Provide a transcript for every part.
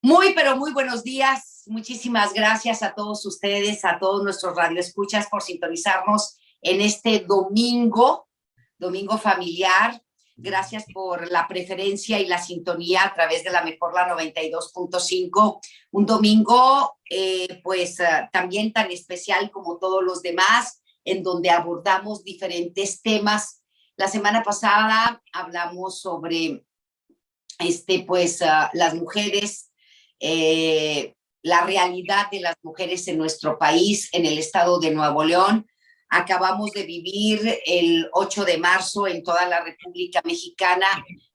Muy, pero muy buenos días. Muchísimas gracias a todos ustedes, a todos nuestros radioescuchas por sintonizarnos en este domingo familiar. Gracias por la preferencia y la sintonía a través de la mejor la 92.5. Un domingo, también tan especial como todos los demás, en donde abordamos diferentes temas. La semana pasada hablamos sobre las mujeres, la realidad de las mujeres en nuestro país, en el estado de Nuevo León. Acabamos de vivir el 8 de marzo en toda la República Mexicana.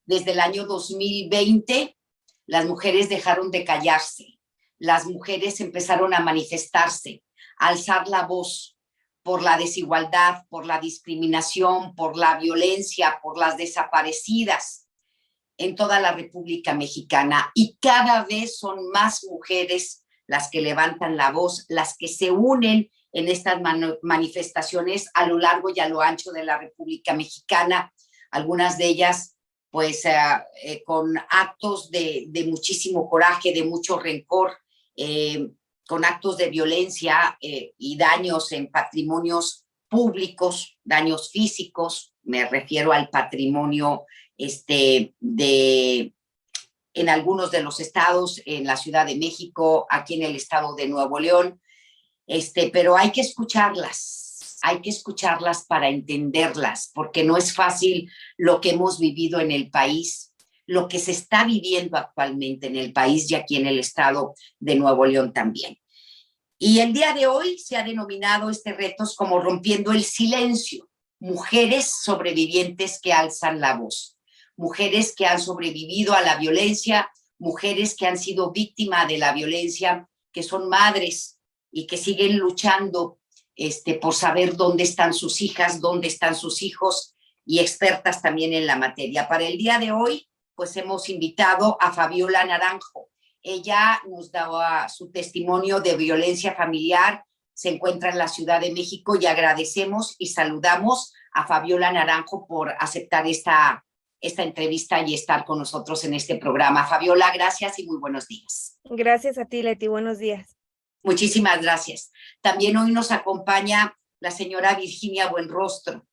Desde el año 2020, las mujeres dejaron de callarse. Las mujeres empezaron a manifestarse, a alzar la voz por la desigualdad, por la discriminación, por la violencia, por las desaparecidas en toda la República Mexicana, y cada vez son más mujeres las que levantan la voz, las que se unen en estas manifestaciones a lo largo y a lo ancho de la República Mexicana, algunas de ellas con actos de muchísimo coraje, de mucho rencor, con actos de violencia y daños en patrimonios públicos, daños físicos. Me refiero al patrimonio en algunos de los estados, en la Ciudad de México, aquí en el estado de Nuevo León, pero hay que escucharlas para entenderlas, porque no es fácil lo que hemos vivido en el país, lo que se está viviendo actualmente en el país y aquí en el estado de Nuevo León también. Y el día de hoy se ha denominado retos como Rompiendo el Silencio, mujeres sobrevivientes que alzan la voz. Mujeres que han sobrevivido a la violencia, mujeres que han sido víctimas de la violencia, que son madres y que siguen luchando por saber dónde están sus hijas, dónde están sus hijos, y expertas también en la materia. Para el día de hoy, pues hemos invitado a Fabiola Naranjo. Ella nos daba su testimonio de violencia familiar, se encuentra en la Ciudad de México, y agradecemos y saludamos a Fabiola Naranjo por aceptar esta entrevista y estar con nosotros en este programa. Fabiola, gracias y muy buenos días. Gracias a ti, Leti. Buenos días. Muchísimas gracias. También hoy nos acompaña la señora Virginia Buenrostro.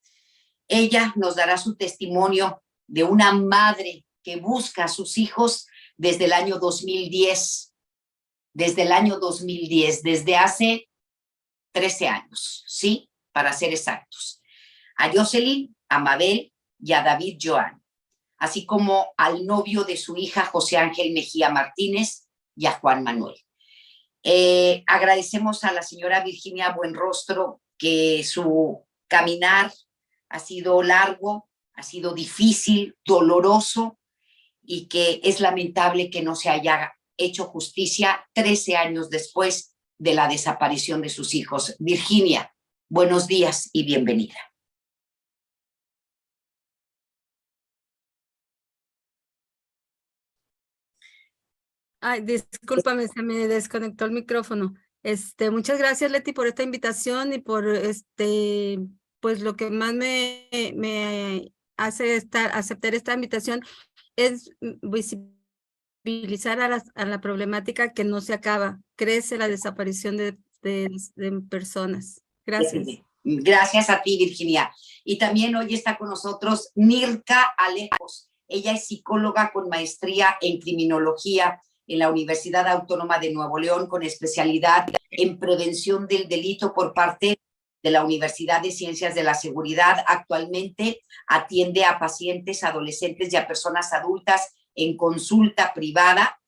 Ella nos dará su testimonio de una madre que busca a sus hijos desde el año 2010. Desde hace 13 años, ¿sí? Para ser exactos. A Jocelyn, a Mabel y a David Joan, así como al novio de su hija, José Ángel Mejía Martínez, y a Juan Manuel. Agradecemos a la señora Virginia Buenrostro que su caminar ha sido largo, ha sido difícil, doloroso, y que es lamentable que no se haya hecho justicia 13 años después de la desaparición de sus hijos. Virginia, buenos días y bienvenida. Ay, discúlpame, se me desconectó el micrófono. Muchas gracias, Leti, por esta invitación y por pues lo que más me hace aceptar esta invitación es visibilizar a la problemática que no se acaba. Crece la desaparición de personas. Gracias. Gracias a ti, Virginia. Y también hoy está con nosotros Nirka Alejos. Ella es psicóloga con maestría en criminología en la Universidad Autónoma de Nuevo León, con especialidad en prevención del delito por parte de la Universidad de Ciencias de la Seguridad. Actualmente atiende a pacientes, adolescentes y a personas adultas en consulta privada.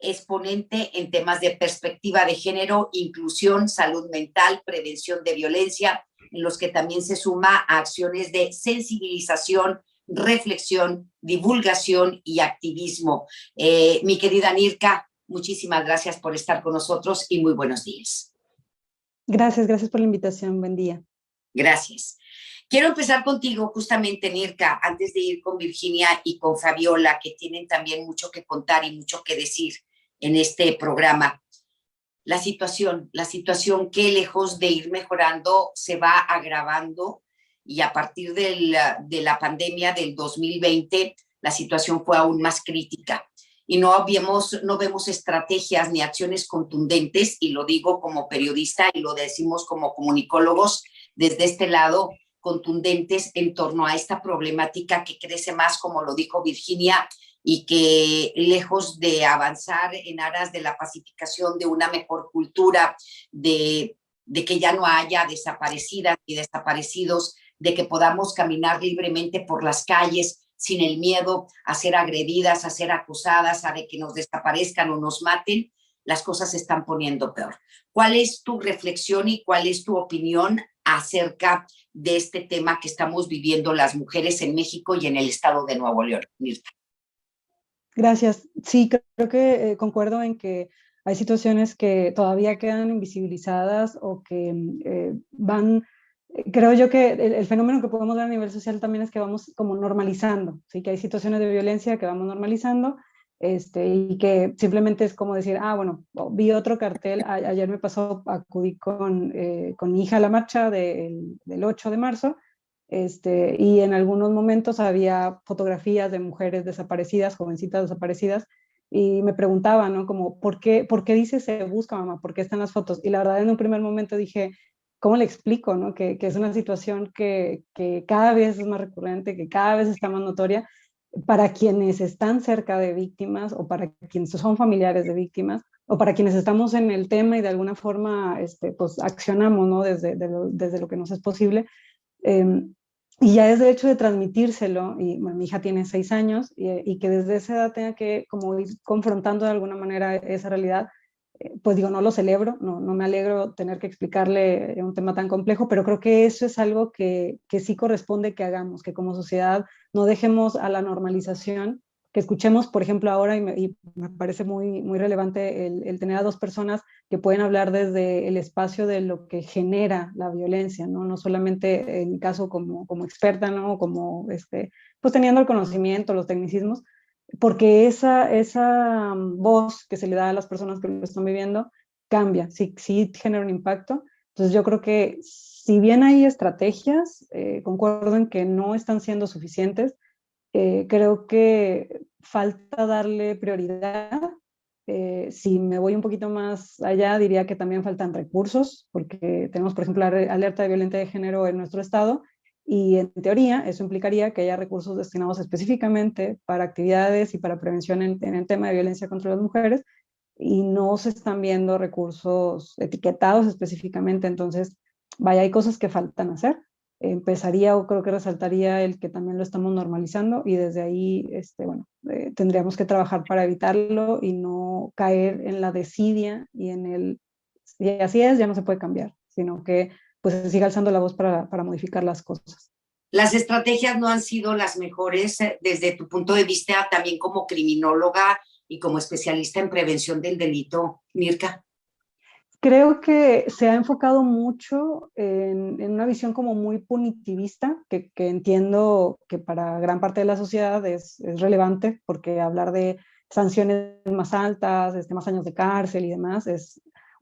Es ponente en temas de perspectiva de género, inclusión, salud mental, prevención de violencia, en los que también se suma a acciones de sensibilización, reflexión, divulgación y activismo. Mi querida Nirka, muchísimas gracias por estar con nosotros y muy buenos días. Gracias por la invitación. Buen día. Gracias. Quiero empezar contigo justamente, Nirka, antes de ir con Virginia y con Fabiola, que tienen también mucho que contar y mucho que decir en este programa. La situación que, lejos de ir mejorando, se va agravando, y a partir de la pandemia del 2020 la situación fue aún más crítica. y no vemos estrategias ni acciones contundentes, y lo digo como periodista y lo decimos como comunicólogos desde este lado, contundentes en torno a esta problemática que crece más, como lo dijo Virginia, y que lejos de avanzar en aras de la pacificación, de una mejor cultura, de que ya no haya desaparecidas y desaparecidos, de que podamos caminar libremente por las calles sin el miedo a ser agredidas, a ser acusadas, a de que nos desaparezcan o nos maten, las cosas se están poniendo peor. ¿Cuál es tu reflexión y cuál es tu opinión acerca de este tema que estamos viviendo las mujeres en México y en el estado de Nuevo León, Mirta? Gracias. Sí, creo que concuerdo en que hay situaciones que todavía quedan invisibilizadas o que creo yo que el fenómeno que podemos ver a nivel social también es que vamos como normalizando, ¿sí? Que hay situaciones de violencia que vamos normalizando, y que simplemente es como decir, ah, bueno, vi otro cartel, ayer me pasó, acudí con mi hija a la marcha del 8 de marzo, y en algunos momentos había fotografías de mujeres desaparecidas, jovencitas desaparecidas, y me preguntaba, ¿no? Como, ¿por qué dice se busca, mamá? ¿Por qué están las fotos? Y la verdad, en un primer momento dije, ¿cómo le explico, no? Que es una situación que cada vez es más recurrente, que cada vez está más notoria para quienes están cerca de víctimas o para quienes son familiares de víctimas o para quienes estamos en el tema y de alguna forma pues accionamos, ¿no? Desde lo que nos es posible. Y ya es el hecho de transmitírselo, y bueno, mi hija tiene 6 años, y que desde esa edad tenga que como ir confrontando de alguna manera esa realidad, pues digo, no lo celebro, no me alegro tener que explicarle un tema tan complejo, pero creo que eso es algo que sí corresponde que hagamos, que como sociedad no dejemos a la normalización, que escuchemos, por ejemplo, ahora, y me parece muy, muy relevante el tener a 2 personas que pueden hablar desde el espacio de lo que genera la violencia, ¿no? No solamente en mi caso como experta, ¿no? Como, pues teniendo el conocimiento, los tecnicismos, porque esa voz que se le da a las personas que lo están viviendo cambia, sí genera un impacto. Entonces yo creo que si bien hay estrategias, concuerdo en que no están siendo suficientes, creo que falta darle prioridad. Si me voy un poquito más allá, diría que también faltan recursos, porque tenemos, por ejemplo, la alerta de violencia de género en nuestro estado, y en teoría eso implicaría que haya recursos destinados específicamente para actividades y para prevención en el tema de violencia contra las mujeres, y no se están viendo recursos etiquetados específicamente. Entonces, vaya, hay cosas que faltan hacer. Empezaría, o creo que resaltaría, el que también lo estamos normalizando, y desde ahí, bueno, tendríamos que trabajar para evitarlo y no caer en la desidia y en y así es, ya no se puede cambiar, sino que pues se siga alzando la voz para modificar las cosas. Las estrategias no han sido las mejores desde tu punto de vista, también como criminóloga y como especialista en prevención del delito, Mirka. Creo que se ha enfocado mucho en una visión como muy punitivista, que entiendo que para gran parte de la sociedad es relevante, porque hablar de sanciones más altas, más años de cárcel y demás,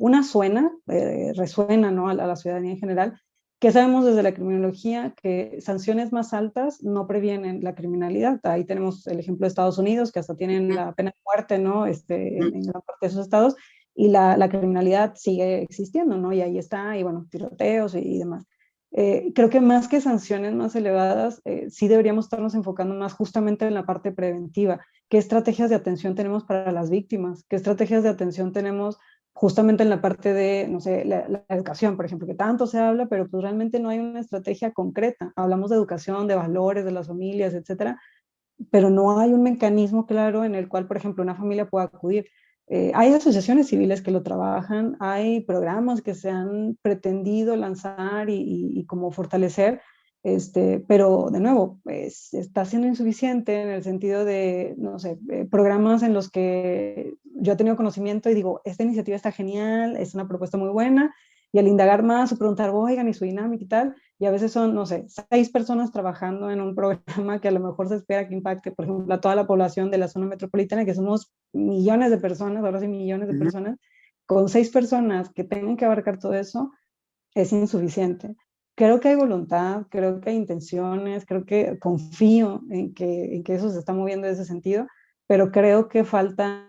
resuena, ¿no? a la ciudadanía en general, que sabemos desde la criminología que sanciones más altas no previenen la criminalidad. Ahí tenemos el ejemplo de Estados Unidos, que hasta tienen la pena de muerte, ¿no? En gran parte de esos estados, y la criminalidad sigue existiendo, ¿no? Y ahí está, y bueno, tiroteos y demás. Creo que más que sanciones más elevadas, sí deberíamos estarnos enfocando más justamente en la parte preventiva. ¿Qué estrategias de atención tenemos para las víctimas? ¿Qué estrategias de atención tenemos justamente en la parte de, no sé, la educación, por ejemplo, que tanto se habla, pero pues realmente no hay una estrategia concreta? Hablamos de educación, de valores, de las familias, etcétera, pero no hay un mecanismo claro en el cual, por ejemplo, una familia pueda acudir. Hay asociaciones civiles que lo trabajan, hay programas que se han pretendido lanzar y como fortalecer, pero de nuevo, pues, está siendo insuficiente en el sentido de, no sé, programas en los que yo he tenido conocimiento y digo, esta iniciativa está genial, es una propuesta muy buena, y al indagar más o preguntar, oigan, y su dinámica y tal, y a veces son, no sé, 6 personas trabajando en un programa que a lo mejor se espera que impacte, por ejemplo, a toda la población de la zona metropolitana, que somos millones de personas, ahora sí millones de personas, con 6 personas que tengan que abarcar todo eso, es insuficiente. Creo que hay voluntad, creo que hay intenciones, creo que confío en que eso se está moviendo en ese sentido, pero creo que falta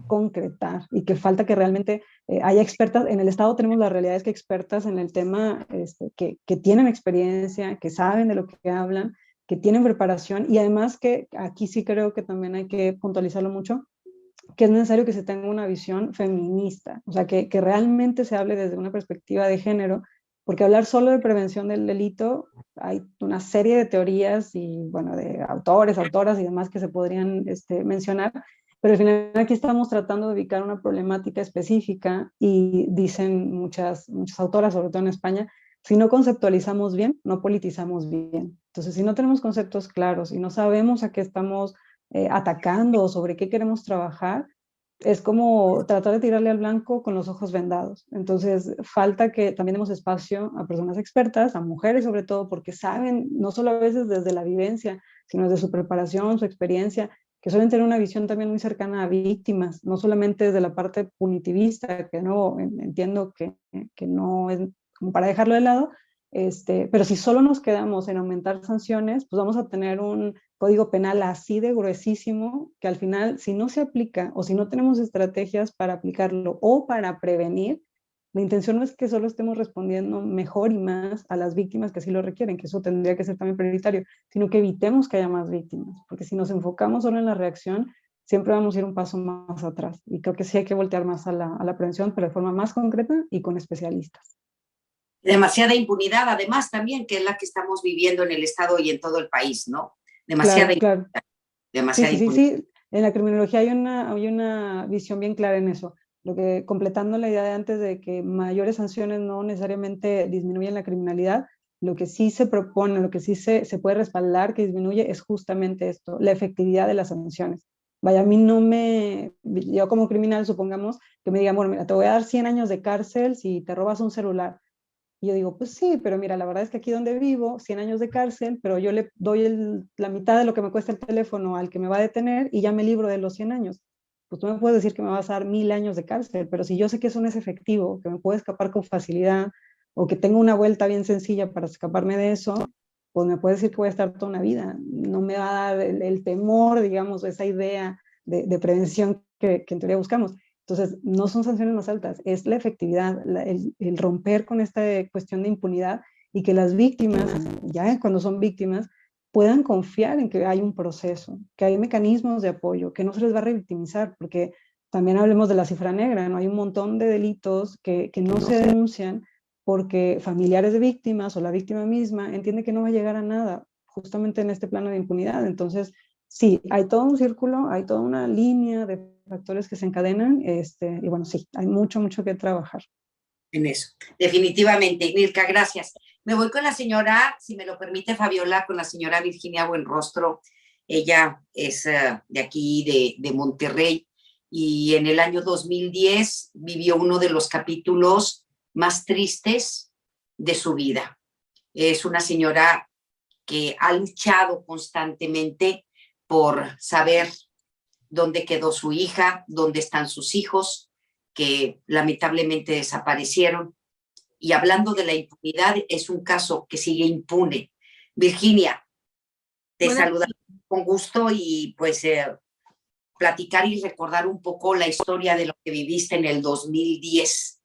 concretar y que falta que realmente haya expertas. En el Estado tenemos la realidad es que expertas en el tema que tienen experiencia, que saben de lo que hablan, que tienen preparación y además que aquí sí creo que también hay que puntualizarlo mucho, que es necesario que se tenga una visión feminista, o sea, que realmente se hable desde una perspectiva de género, porque hablar solo de prevención del delito, hay una serie de teorías y, bueno, de autores, autoras y demás que se podrían mencionar, pero al final aquí estamos tratando de ubicar una problemática específica y dicen muchas autoras, sobre todo en España, si no conceptualizamos bien, no politizamos bien. Entonces, si no tenemos conceptos claros y no sabemos a qué estamos atacando o sobre qué queremos trabajar, es como tratar de tirarle al blanco con los ojos vendados. Entonces, falta que también demos espacio a personas expertas, a mujeres sobre todo, porque saben, no solo a veces desde la vivencia, sino desde su preparación, su experiencia, que suelen tener una visión también muy cercana a víctimas, no solamente desde la parte punitivista, que no entiendo que no es como para dejarlo de lado, pero si solo nos quedamos en aumentar sanciones, pues vamos a tener un código penal así de gruesísimo que al final, si no se aplica o si no tenemos estrategias para aplicarlo o para prevenir, la intención no es que solo estemos respondiendo mejor y más a las víctimas que así lo requieren, que eso tendría que ser también prioritario, sino que evitemos que haya más víctimas, porque si nos enfocamos solo en la reacción, siempre vamos a ir un paso más atrás. Y creo que sí hay que voltear más a la prevención, pero de forma más concreta y con especialistas. Demasiada impunidad, además, también, que es la que estamos viviendo en el Estado y en todo el país, ¿no? Demasiada Claro, impunidad. claro. Sí, Demasiada sí, sí, impunidad. sí. En la criminología hay una visión bien clara en eso. Lo que, completando la idea de antes de que mayores sanciones no necesariamente disminuyen la criminalidad, lo que sí se propone, lo que sí se puede respaldar que disminuye es justamente esto, la efectividad de las sanciones. Vaya, a mí no yo como criminal, supongamos que me digan, bueno, mira, te voy a dar 100 años de cárcel si te robas un celular. Y yo digo, pues sí, pero mira, la verdad es que aquí donde vivo, 100 años de cárcel, pero yo le doy la mitad de lo que me cuesta el teléfono al que me va a detener y ya me libro de los 100 años. Pues tú me puedes decir que me vas a dar 1000 años de cárcel, pero si yo sé que eso no es efectivo, que me puedo escapar con facilidad o que tengo una vuelta bien sencilla para escaparme de eso, pues me puedes decir que voy a estar toda una vida. No me va a dar el temor, digamos, esa idea de prevención que en teoría buscamos. Entonces, no son sanciones más altas, es la efectividad, el romper con esta cuestión de impunidad y que las víctimas, ya cuando son víctimas, puedan confiar en que hay un proceso, que hay mecanismos de apoyo, que no se les va a revictimizar, porque también hablemos de la cifra negra, ¿no? Hay un montón de delitos que no se denuncian porque familiares de víctimas o la víctima misma entiende que no va a llegar a nada, justamente en este plano de impunidad. Entonces, sí, hay todo un círculo, hay toda una línea de factores que se encadenan, y bueno, sí, hay mucho, mucho que trabajar. En eso, definitivamente. Mirka, gracias. Me voy con la señora, si me lo permite Fabiola, con la señora Virginia Buenrostro. Ella es de aquí, de Monterrey, y en el año 2010 vivió uno de los capítulos más tristes de su vida. Es una señora que ha luchado constantemente por saber dónde quedó su hija, dónde están sus hijos, que lamentablemente desaparecieron. Y hablando de la impunidad, es un caso que sigue impune. Virginia, te saludo con gusto y pues platicar y recordar un poco la historia de lo que viviste en el 2010,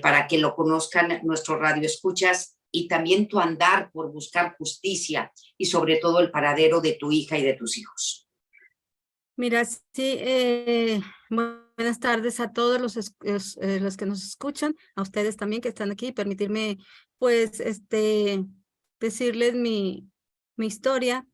para que lo conozcan nuestros radioescuchas y también tu andar por buscar justicia y sobre todo el paradero de tu hija y de tus hijos. Mira, sí, buenas tardes a todos los que nos escuchan, a ustedes también que están aquí, permitirme pues decirles mi historia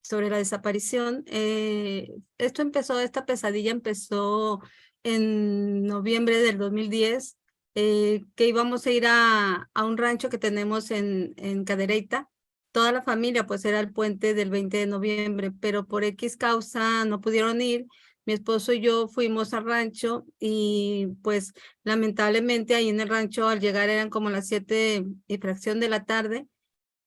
sobre la desaparición. Esta pesadilla empezó en noviembre del 2010, que íbamos a ir a un rancho que tenemos en Cadereyta. Toda la familia, pues era el puente del 20 de noviembre, pero por X causa no pudieron ir. Mi esposo y yo fuimos al rancho y pues lamentablemente ahí en el rancho al llegar eran como las 7 y fracción de la tarde.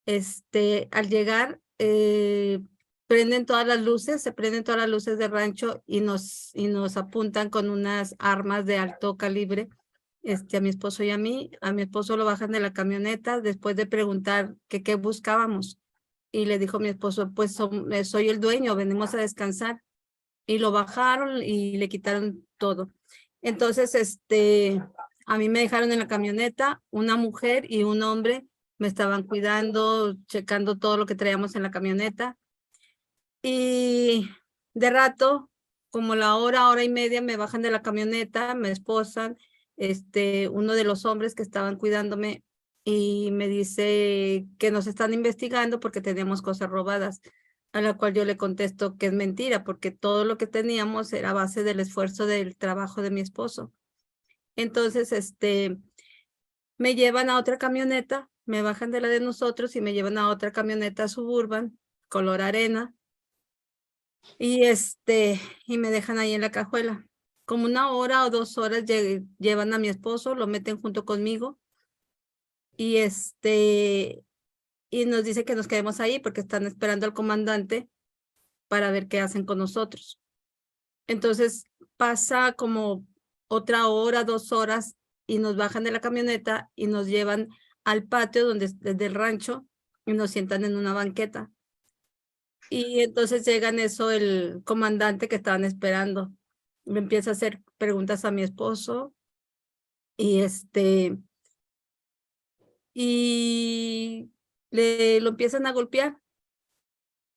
Al llegar prenden todas las luces, se prenden todas las luces del rancho y nos apuntan con unas armas de alto calibre. A mi esposo y a mí esposo lo bajan de la camioneta después de preguntar que qué buscábamos. Y le dijo mi esposo, pues soy el dueño, venimos a descansar. y lo bajaron y le quitaron todo. Entonces, a mí me dejaron en la camioneta, una mujer y un hombre me estaban cuidando, checando todo lo que traíamos en la camioneta. Y de rato, como la hora y media, me bajan de la camioneta, me esposan, uno de los hombres que estaban cuidándome y me dice que nos están investigando porque teníamos cosas robadas, a la cual yo le contesto que es mentira, porque todo lo que teníamos era a base del esfuerzo del trabajo de mi esposo. Entonces, me llevan a otra camioneta, me bajan de la de nosotros y me llevan a otra camioneta Suburban, color arena, y y me dejan ahí en la cajuela. Como 1 hora o 2 horas llevan a mi esposo, lo meten junto conmigo y y nos dice que nos quedemos ahí porque están esperando al comandante para ver qué hacen con nosotros. Entonces pasa como otra hora, 2 horas y nos bajan de la camioneta y nos llevan al patio desde el rancho y nos sientan en una banqueta. Y entonces llega en eso el comandante que estaban esperando. Me empieza a hacer preguntas a mi esposo y y lo empiezan a golpear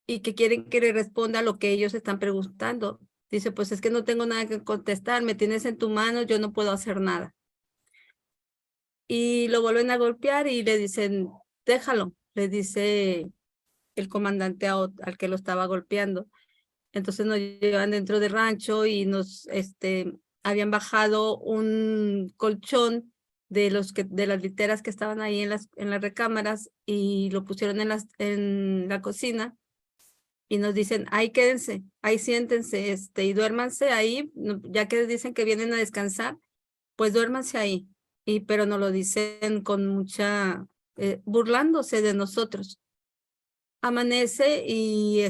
y que quieren que le responda a lo que ellos están preguntando. Dice, pues es que no tengo nada que contestar, me tienes en tu mano, yo no puedo hacer nada. Y lo vuelven a golpear y le dicen, déjalo, le dice el comandante al que lo estaba golpeando. Entonces nos llevan dentro del rancho y habían bajado un colchón de las literas que estaban ahí en las recámaras y lo pusieron en la cocina y nos dicen, ahí quédense, ahí siéntense, y duérmanse ahí, ya que dicen que vienen a descansar, pues duérmanse ahí. Pero nos lo dicen con mucha, burlándose de nosotros. Amanece y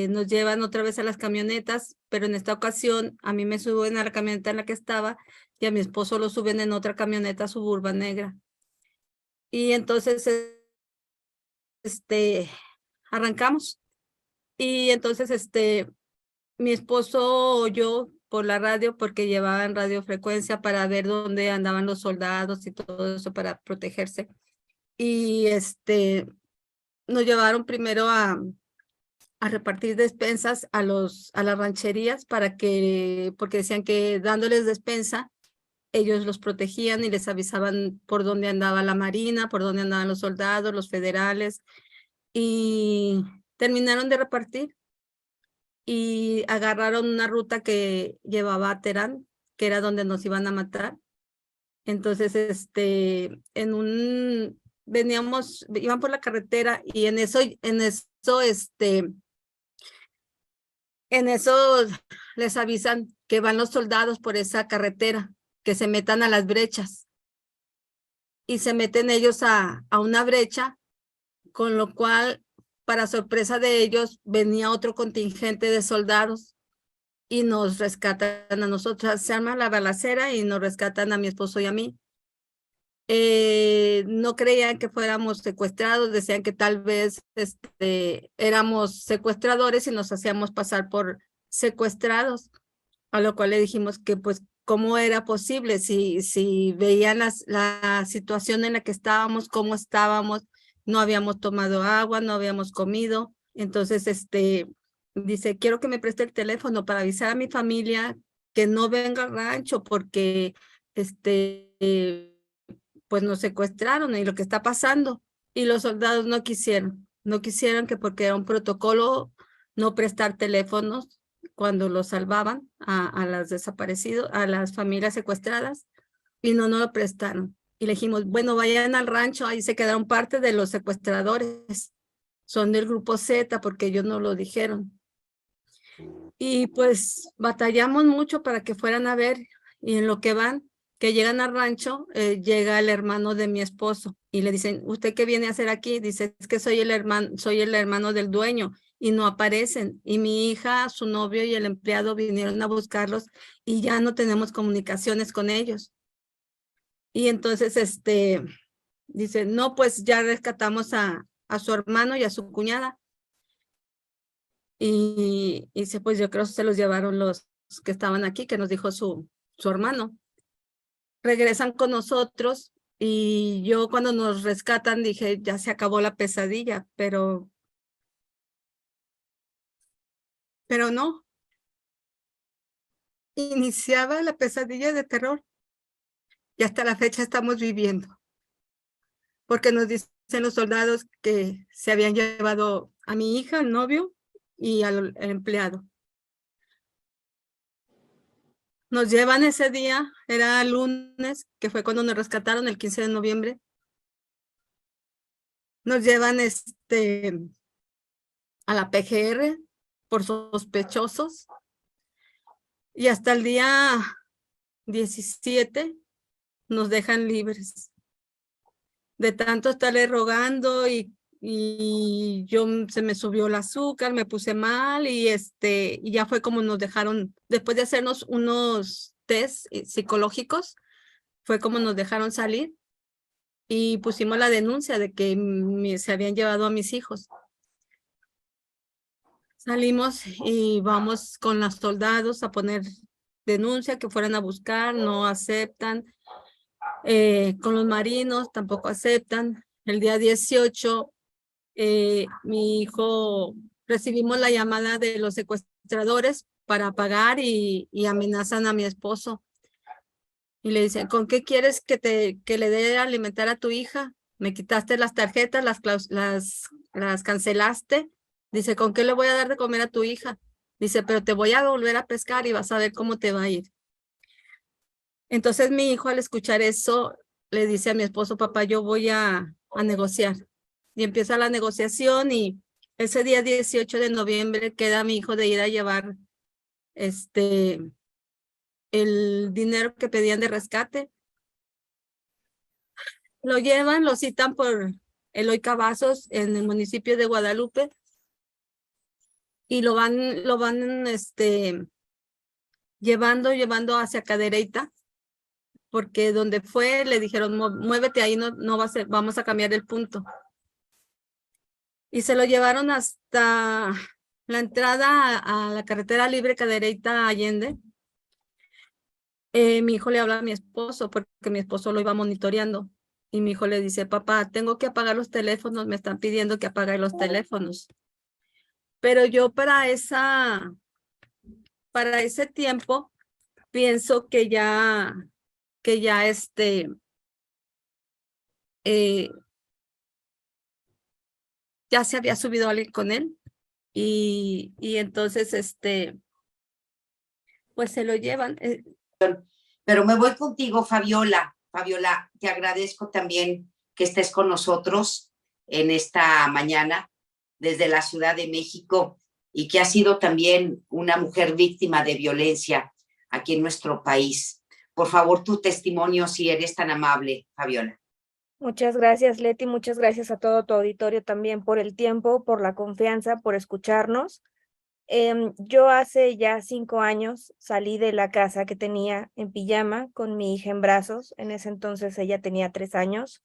nos llevan otra vez a las camionetas, pero en esta ocasión a mí me suben a la camioneta en la que estaba y a mi esposo lo suben en otra camioneta Suburban negra. Y entonces arrancamos. Y entonces mi esposo oyó por la radio porque llevaban radiofrecuencia para ver dónde andaban los soldados y todo eso para protegerse. Y nos llevaron primero a repartir despensas a las rancherías porque decían que dándoles despensa, ellos los protegían y les avisaban por dónde andaba la marina, por dónde andaban los soldados, los federales, y terminaron de repartir y agarraron una ruta que llevaba a Terán, que era donde nos iban a matar. Entonces, iban por la carretera y en eso, les avisan que van los soldados por esa carretera, que se metan a las brechas. Y se meten ellos a una brecha, con lo cual, para sorpresa de ellos, venía otro contingente de soldados y nos rescatan a nosotros. Se arma la balacera y nos rescatan a mi esposo y a mí. No creían que fuéramos secuestrados, decían que tal vez éramos secuestradores y nos hacíamos pasar por secuestrados, a lo cual le dijimos que pues cómo era posible si veían la situación en la que estábamos, cómo estábamos, no habíamos tomado agua, no habíamos comido. Entonces dice, quiero que me preste el teléfono para avisar a mi familia que no venga al rancho porque pues nos secuestraron y lo que está pasando. Y los soldados no quisieron que porque era un protocolo no prestar teléfonos cuando los salvaban a las desaparecidos, a las familias secuestradas, y no lo prestaron. Y le dijimos, bueno, vayan al rancho, ahí se quedaron parte de los secuestradores, son del grupo Z porque ellos no lo dijeron. Y pues batallamos mucho para que fueran a ver, y en lo que van, que llegan al rancho, llega el hermano de mi esposo y le dicen, ¿usted qué viene a hacer aquí? Dice, es que soy el hermano del dueño, y no aparecen. Y mi hija, su novio y el empleado vinieron a buscarlos y ya no tenemos comunicaciones con ellos. Y entonces dice, no, pues ya rescatamos a su hermano y a su cuñada. y dice, pues yo creo que se los llevaron los que estaban aquí, que nos dijo su hermano. Regresan con nosotros y yo cuando nos rescatan dije, ya se acabó la pesadilla, pero no. Iniciaba la pesadilla de terror y hasta la fecha estamos viviendo, porque nos dicen los soldados que se habían llevado a mi hija, al novio y al empleado. Nos llevan ese día, era lunes, que fue cuando nos rescataron el 15 de noviembre. Nos llevan a la PGR por sospechosos y hasta el día 17 nos dejan libres. De tanto estarle rogando y yo se me subió el azúcar, me puse mal y ya fue como nos dejaron, después de hacernos unos test psicológicos, fue como nos dejaron salir y pusimos la denuncia de que se habían llevado a mis hijos. Salimos y vamos con los soldados a poner denuncia, que fueran a buscar, no aceptan. Con los marinos tampoco aceptan. El día 18, mi hijo, recibimos la llamada de los secuestradores para pagar y amenazan a mi esposo. Y le dicen, ¿con qué quieres que le dé a alimentar a tu hija? Me quitaste las tarjetas, las cancelaste. Dice, ¿con qué le voy a dar de comer a tu hija? Dice, pero te voy a volver a pescar y vas a ver cómo te va a ir. Entonces mi hijo, al escuchar eso, le dice a mi esposo, papá, yo voy a negociar. Y empieza la negociación y ese día 18 de noviembre queda mi hijo de ir a llevar el dinero que pedían de rescate. Lo llevan, lo citan por Eloy Cavazos en el municipio de Guadalupe y lo van llevando hacia Cadereyta, porque donde fue le dijeron, muévete ahí, no va a ser, vamos a cambiar el punto. Y se lo llevaron hasta la entrada a la carretera libre Cadereyta Allende. Mi hijo le habla a mi esposo porque mi esposo lo iba monitoreando. Y mi hijo le dice, papá, tengo que apagar los teléfonos, me están pidiendo que apague los teléfonos. Pero yo para ese tiempo pienso que ya ya se había subido alguien con él y entonces pues se lo llevan. Pero me voy contigo, Fabiola. Fabiola, te agradezco también que estés con nosotros en esta mañana desde la Ciudad de México y que has sido también una mujer víctima de violencia aquí en nuestro país. Por favor, tu testimonio, si eres tan amable, Fabiola. Muchas gracias, Leti. Muchas gracias a todo tu auditorio también por el tiempo, por la confianza, por escucharnos. Yo hace ya 5 años salí de la casa que tenía en pijama con mi hija en brazos. En ese entonces ella tenía 3 años.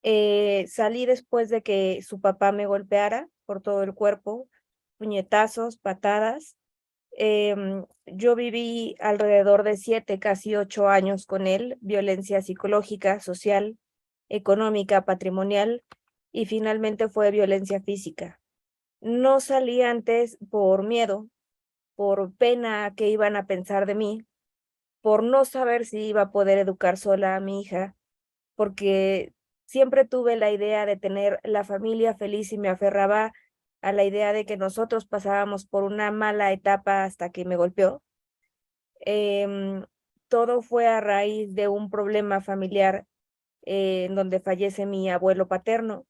Salí después de que su papá me golpeara por todo el cuerpo, puñetazos, patadas. Yo viví alrededor de 7, casi 8 años con él, violencia psicológica, social, económica, patrimonial y finalmente fue violencia física. No salí antes por miedo, por pena que iban a pensar de mí, por no saber si iba a poder educar sola a mi hija, porque siempre tuve la idea de tener la familia feliz y me aferraba a la idea de que nosotros pasábamos por una mala etapa hasta que me golpeó. Todo fue a raíz de un problema familiar en donde fallece mi abuelo paterno.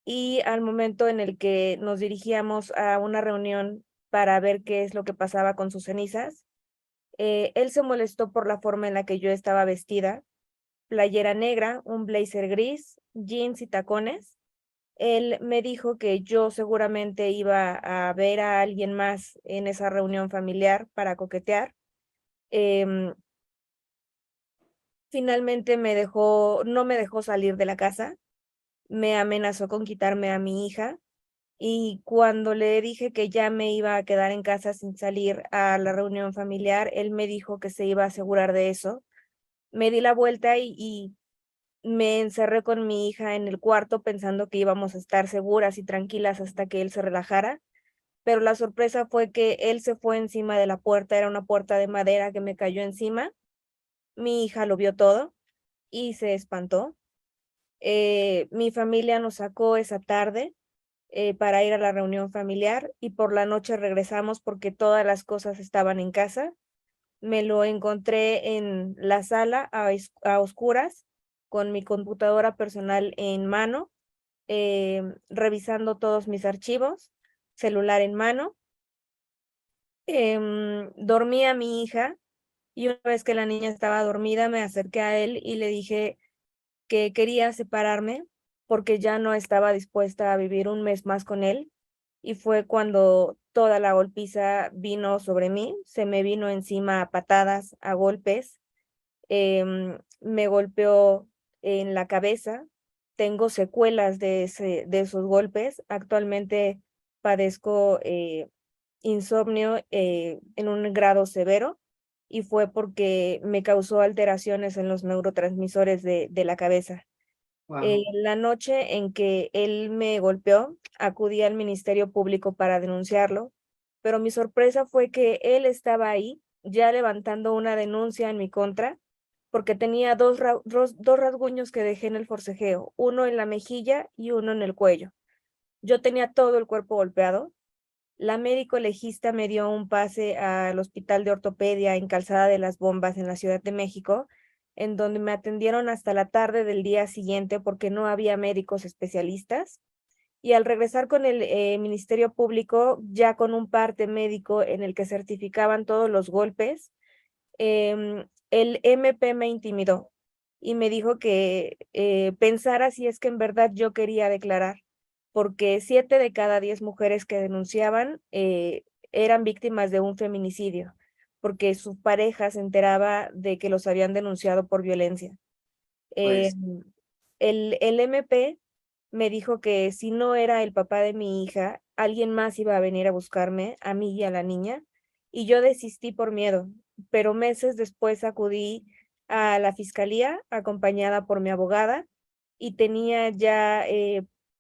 Y al momento en el que nos dirigíamos a una reunión para ver qué es lo que pasaba con sus cenizas, él se molestó por la forma en la que yo estaba vestida, playera negra, un blazer gris, jeans y tacones. Él me dijo que yo seguramente iba a ver a alguien más en esa reunión familiar para coquetear. Finalmente no me dejó salir de la casa, me amenazó con quitarme a mi hija Y cuando le dije que ya me iba a quedar en casa sin salir a la reunión familiar, él me dijo que se iba a asegurar de eso. Me di la vuelta y me encerré con mi hija en el cuarto pensando que íbamos a estar seguras y tranquilas hasta que él se relajara, pero la sorpresa fue que él se fue encima de la puerta, era una puerta de madera que me cayó encima. Mi hija lo vio todo y se espantó. Mi familia nos sacó esa tarde para ir a la reunión familiar y por la noche regresamos porque todas las cosas estaban en casa. Me lo encontré en la sala a oscuras con mi computadora personal en mano, revisando todos mis archivos, celular en mano. Dormía mi hija y una vez que la niña estaba dormida me acerqué a él y le dije que quería separarme porque ya no estaba dispuesta a vivir un mes más con él. Y fue cuando toda la golpiza vino sobre mí, se me vino encima a patadas, a golpes, me golpeó en la cabeza, tengo secuelas de esos golpes, actualmente padezco insomnio en un grado severo y fue porque me causó alteraciones en los neurotransmisores de la cabeza. Wow. La noche en que él me golpeó, acudí al Ministerio Público para denunciarlo, pero mi sorpresa fue que él estaba ahí ya levantando una denuncia en mi contra, porque tenía dos rasguños que dejé en el forcejeo, uno en la mejilla y uno en el cuello. Yo tenía todo el cuerpo golpeado. La médico legista me dio un pase al Hospital de Ortopedia en Calzada de las Bombas en la Ciudad de México, en donde me atendieron hasta la tarde del día siguiente porque no había médicos especialistas. Y al regresar con el Ministerio Público, ya con un parte médico en el que certificaban todos los golpes, el MP me intimidó y me dijo que pensara si es que en verdad yo quería declarar, porque 7 de cada 10 mujeres que denunciaban eran víctimas de un feminicidio, porque su pareja se enteraba de que los habían denunciado por violencia. Pues, El MP me dijo que si no era el papá de mi hija, alguien más iba a venir a buscarme, a mí y a la niña, y yo desistí por miedo, pero meses después acudí a la fiscalía acompañada por mi abogada y tenía ya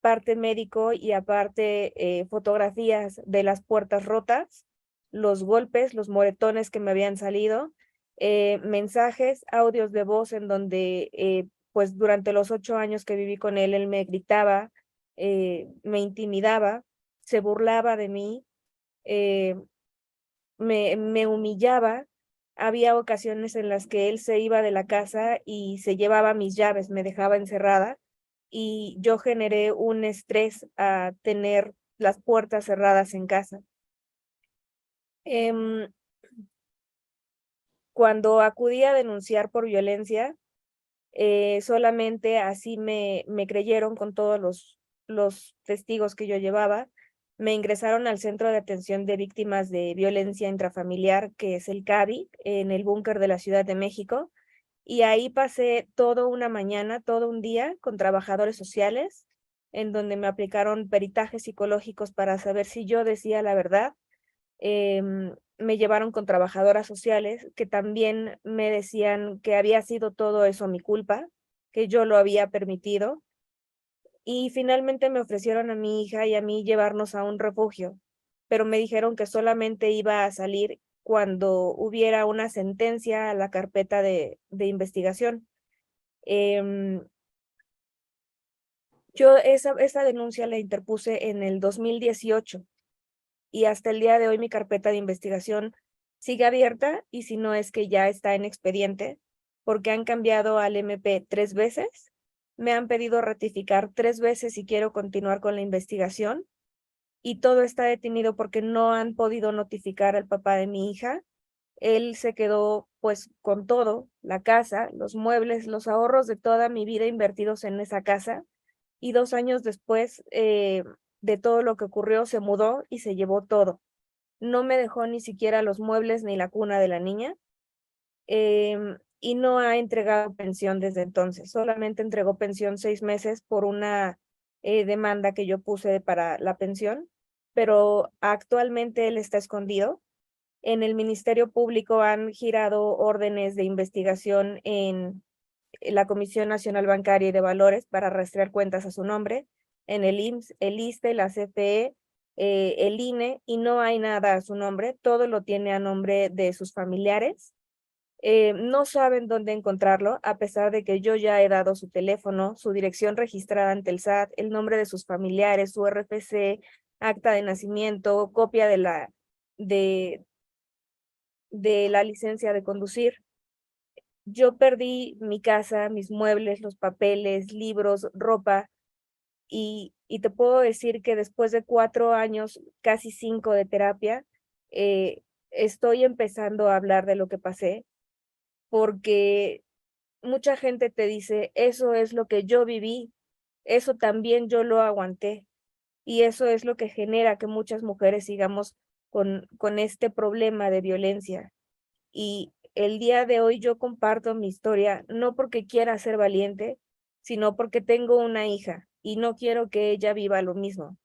parte médico y aparte fotografías de las puertas rotas, los golpes, los moretones que me habían salido, mensajes, audios de voz en donde pues durante los 8 años que viví con él me gritaba, me intimidaba, se burlaba de mí, eh, me humillaba. Había ocasiones en las que él se iba de la casa y se llevaba mis llaves, me dejaba encerrada y yo generé un estrés a tener las puertas cerradas en casa. Cuando acudí a denunciar por violencia, solamente así me creyeron con todos los testigos que yo llevaba. Me ingresaron al Centro de Atención de Víctimas de Violencia Intrafamiliar, que es el CAVI, en el búnker de la Ciudad de México. Y ahí pasé toda una mañana, todo un día con trabajadores sociales, en donde me aplicaron peritajes psicológicos para saber si yo decía la verdad. Me llevaron con trabajadoras sociales que también me decían que había sido todo eso mi culpa, que yo lo había permitido. Y finalmente me ofrecieron a mi hija y a mí llevarnos a un refugio, pero me dijeron que solamente iba a salir cuando hubiera una sentencia a la carpeta de investigación. Yo esa denuncia la interpuse en el 2018 y hasta el día de hoy mi carpeta de investigación sigue abierta y si no es que ya está en expediente, porque han cambiado al MP 3 veces, me han pedido ratificar 3 veces si quiero continuar con la investigación y todo está detenido porque no han podido notificar al papá de mi hija. Él se quedó pues con todo, la casa, los muebles, los ahorros de toda mi vida invertidos en esa casa y 2 años después de todo lo que ocurrió se mudó y se llevó todo. No me dejó ni siquiera los muebles ni la cuna de la niña y no ha entregado pensión desde entonces. Solamente entregó pensión 6 meses por una demanda que yo puse para la pensión, pero actualmente él está escondido. En el Ministerio Público han girado órdenes de investigación en la Comisión Nacional Bancaria y de Valores para rastrear cuentas a su nombre, en el IMSS, el ISSSTE, la CFE, el INE, y no hay nada a su nombre, todo lo tiene a nombre de sus familiares. No saben dónde encontrarlo, a pesar de que yo ya he dado su teléfono, su dirección registrada ante el SAT, el nombre de sus familiares, su RFC, acta de nacimiento, copia de la licencia de conducir. Yo perdí mi casa, mis muebles, los papeles, libros, ropa, y te puedo decir que después de 4 años, casi 5 de terapia, estoy empezando a hablar de lo que pasé, porque mucha gente te dice, eso es lo que yo viví, eso también yo lo aguanté, y eso es lo que genera que muchas mujeres sigamos con este problema de violencia. Y el día de hoy yo comparto mi historia, no porque quiera ser valiente, sino porque tengo una hija y no quiero que ella viva lo mismo.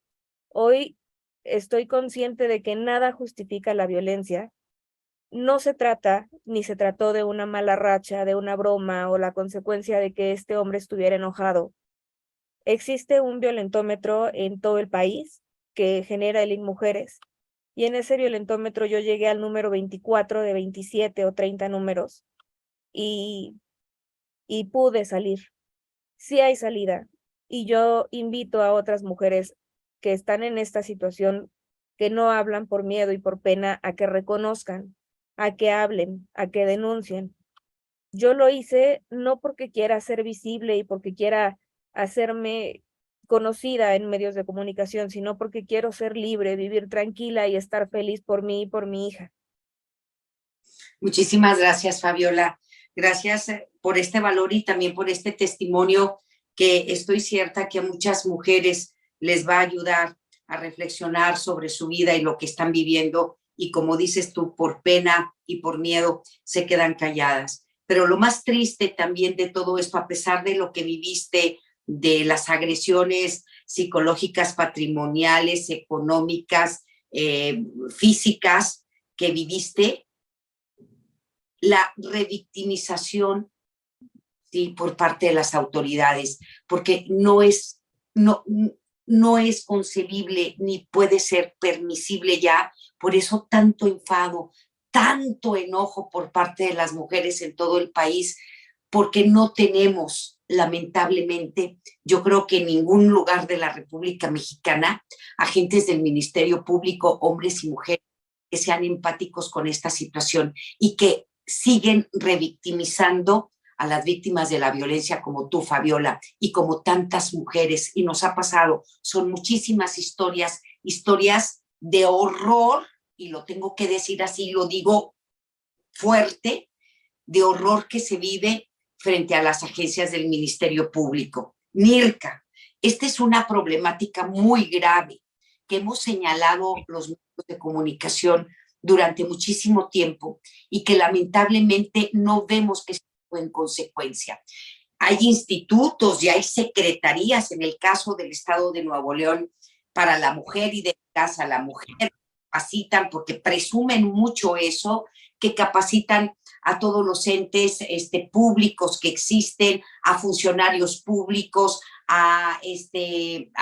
Hoy estoy consciente de que nada justifica la violencia. No se trata, ni se trató de una mala racha, de una broma o la consecuencia de que este hombre estuviera enojado. Existe un violentómetro en todo el país que genera el INMujeres, y en ese violentómetro yo llegué al número 24 de 27 o 30 números y pude salir. Sí hay salida, y yo invito a otras mujeres que están en esta situación, que no hablan por miedo y por pena, a que reconozcan, a que hablen, a que denuncien. Yo lo hice no porque quiera ser visible y porque quiera hacerme conocida en medios de comunicación, sino porque quiero ser libre, vivir tranquila y estar feliz por mí y por mi hija. Muchísimas gracias, Fabiola. Gracias por este valor y también por este testimonio que estoy cierta que a muchas mujeres les va a ayudar a reflexionar sobre su vida y lo que están viviendo, y como dices tú, por pena y por miedo se quedan calladas. Pero lo más triste también de todo esto, a pesar de lo que viviste, de las agresiones psicológicas, patrimoniales, económicas, físicas que viviste, la revictimización, ¿sí?, por parte de las autoridades, porque no es concebible ni puede ser permisible ya. Por eso tanto enfado, tanto enojo por parte de las mujeres en todo el país, porque no tenemos, lamentablemente, yo creo que en ningún lugar de la República Mexicana, agentes del Ministerio Público, hombres y mujeres, que sean empáticos con esta situación y que siguen revictimizando a las víctimas de la violencia, como tú, Fabiola, y como tantas mujeres. Y nos ha pasado, son muchísimas historias de horror, y lo tengo que decir así, lo digo fuerte, de horror que se vive frente a las agencias del Ministerio Público. Nirka, esta es una problemática muy grave que hemos señalado los medios de comunicación durante muchísimo tiempo y que lamentablemente no vemos que se actúe en consecuencia. Hay institutos y hay secretarías, en el caso del Estado de Nuevo León, para la mujer y de casa, la mujer capacitan, porque presumen mucho eso, que capacitan a todos los entes públicos que existen, a funcionarios públicos, a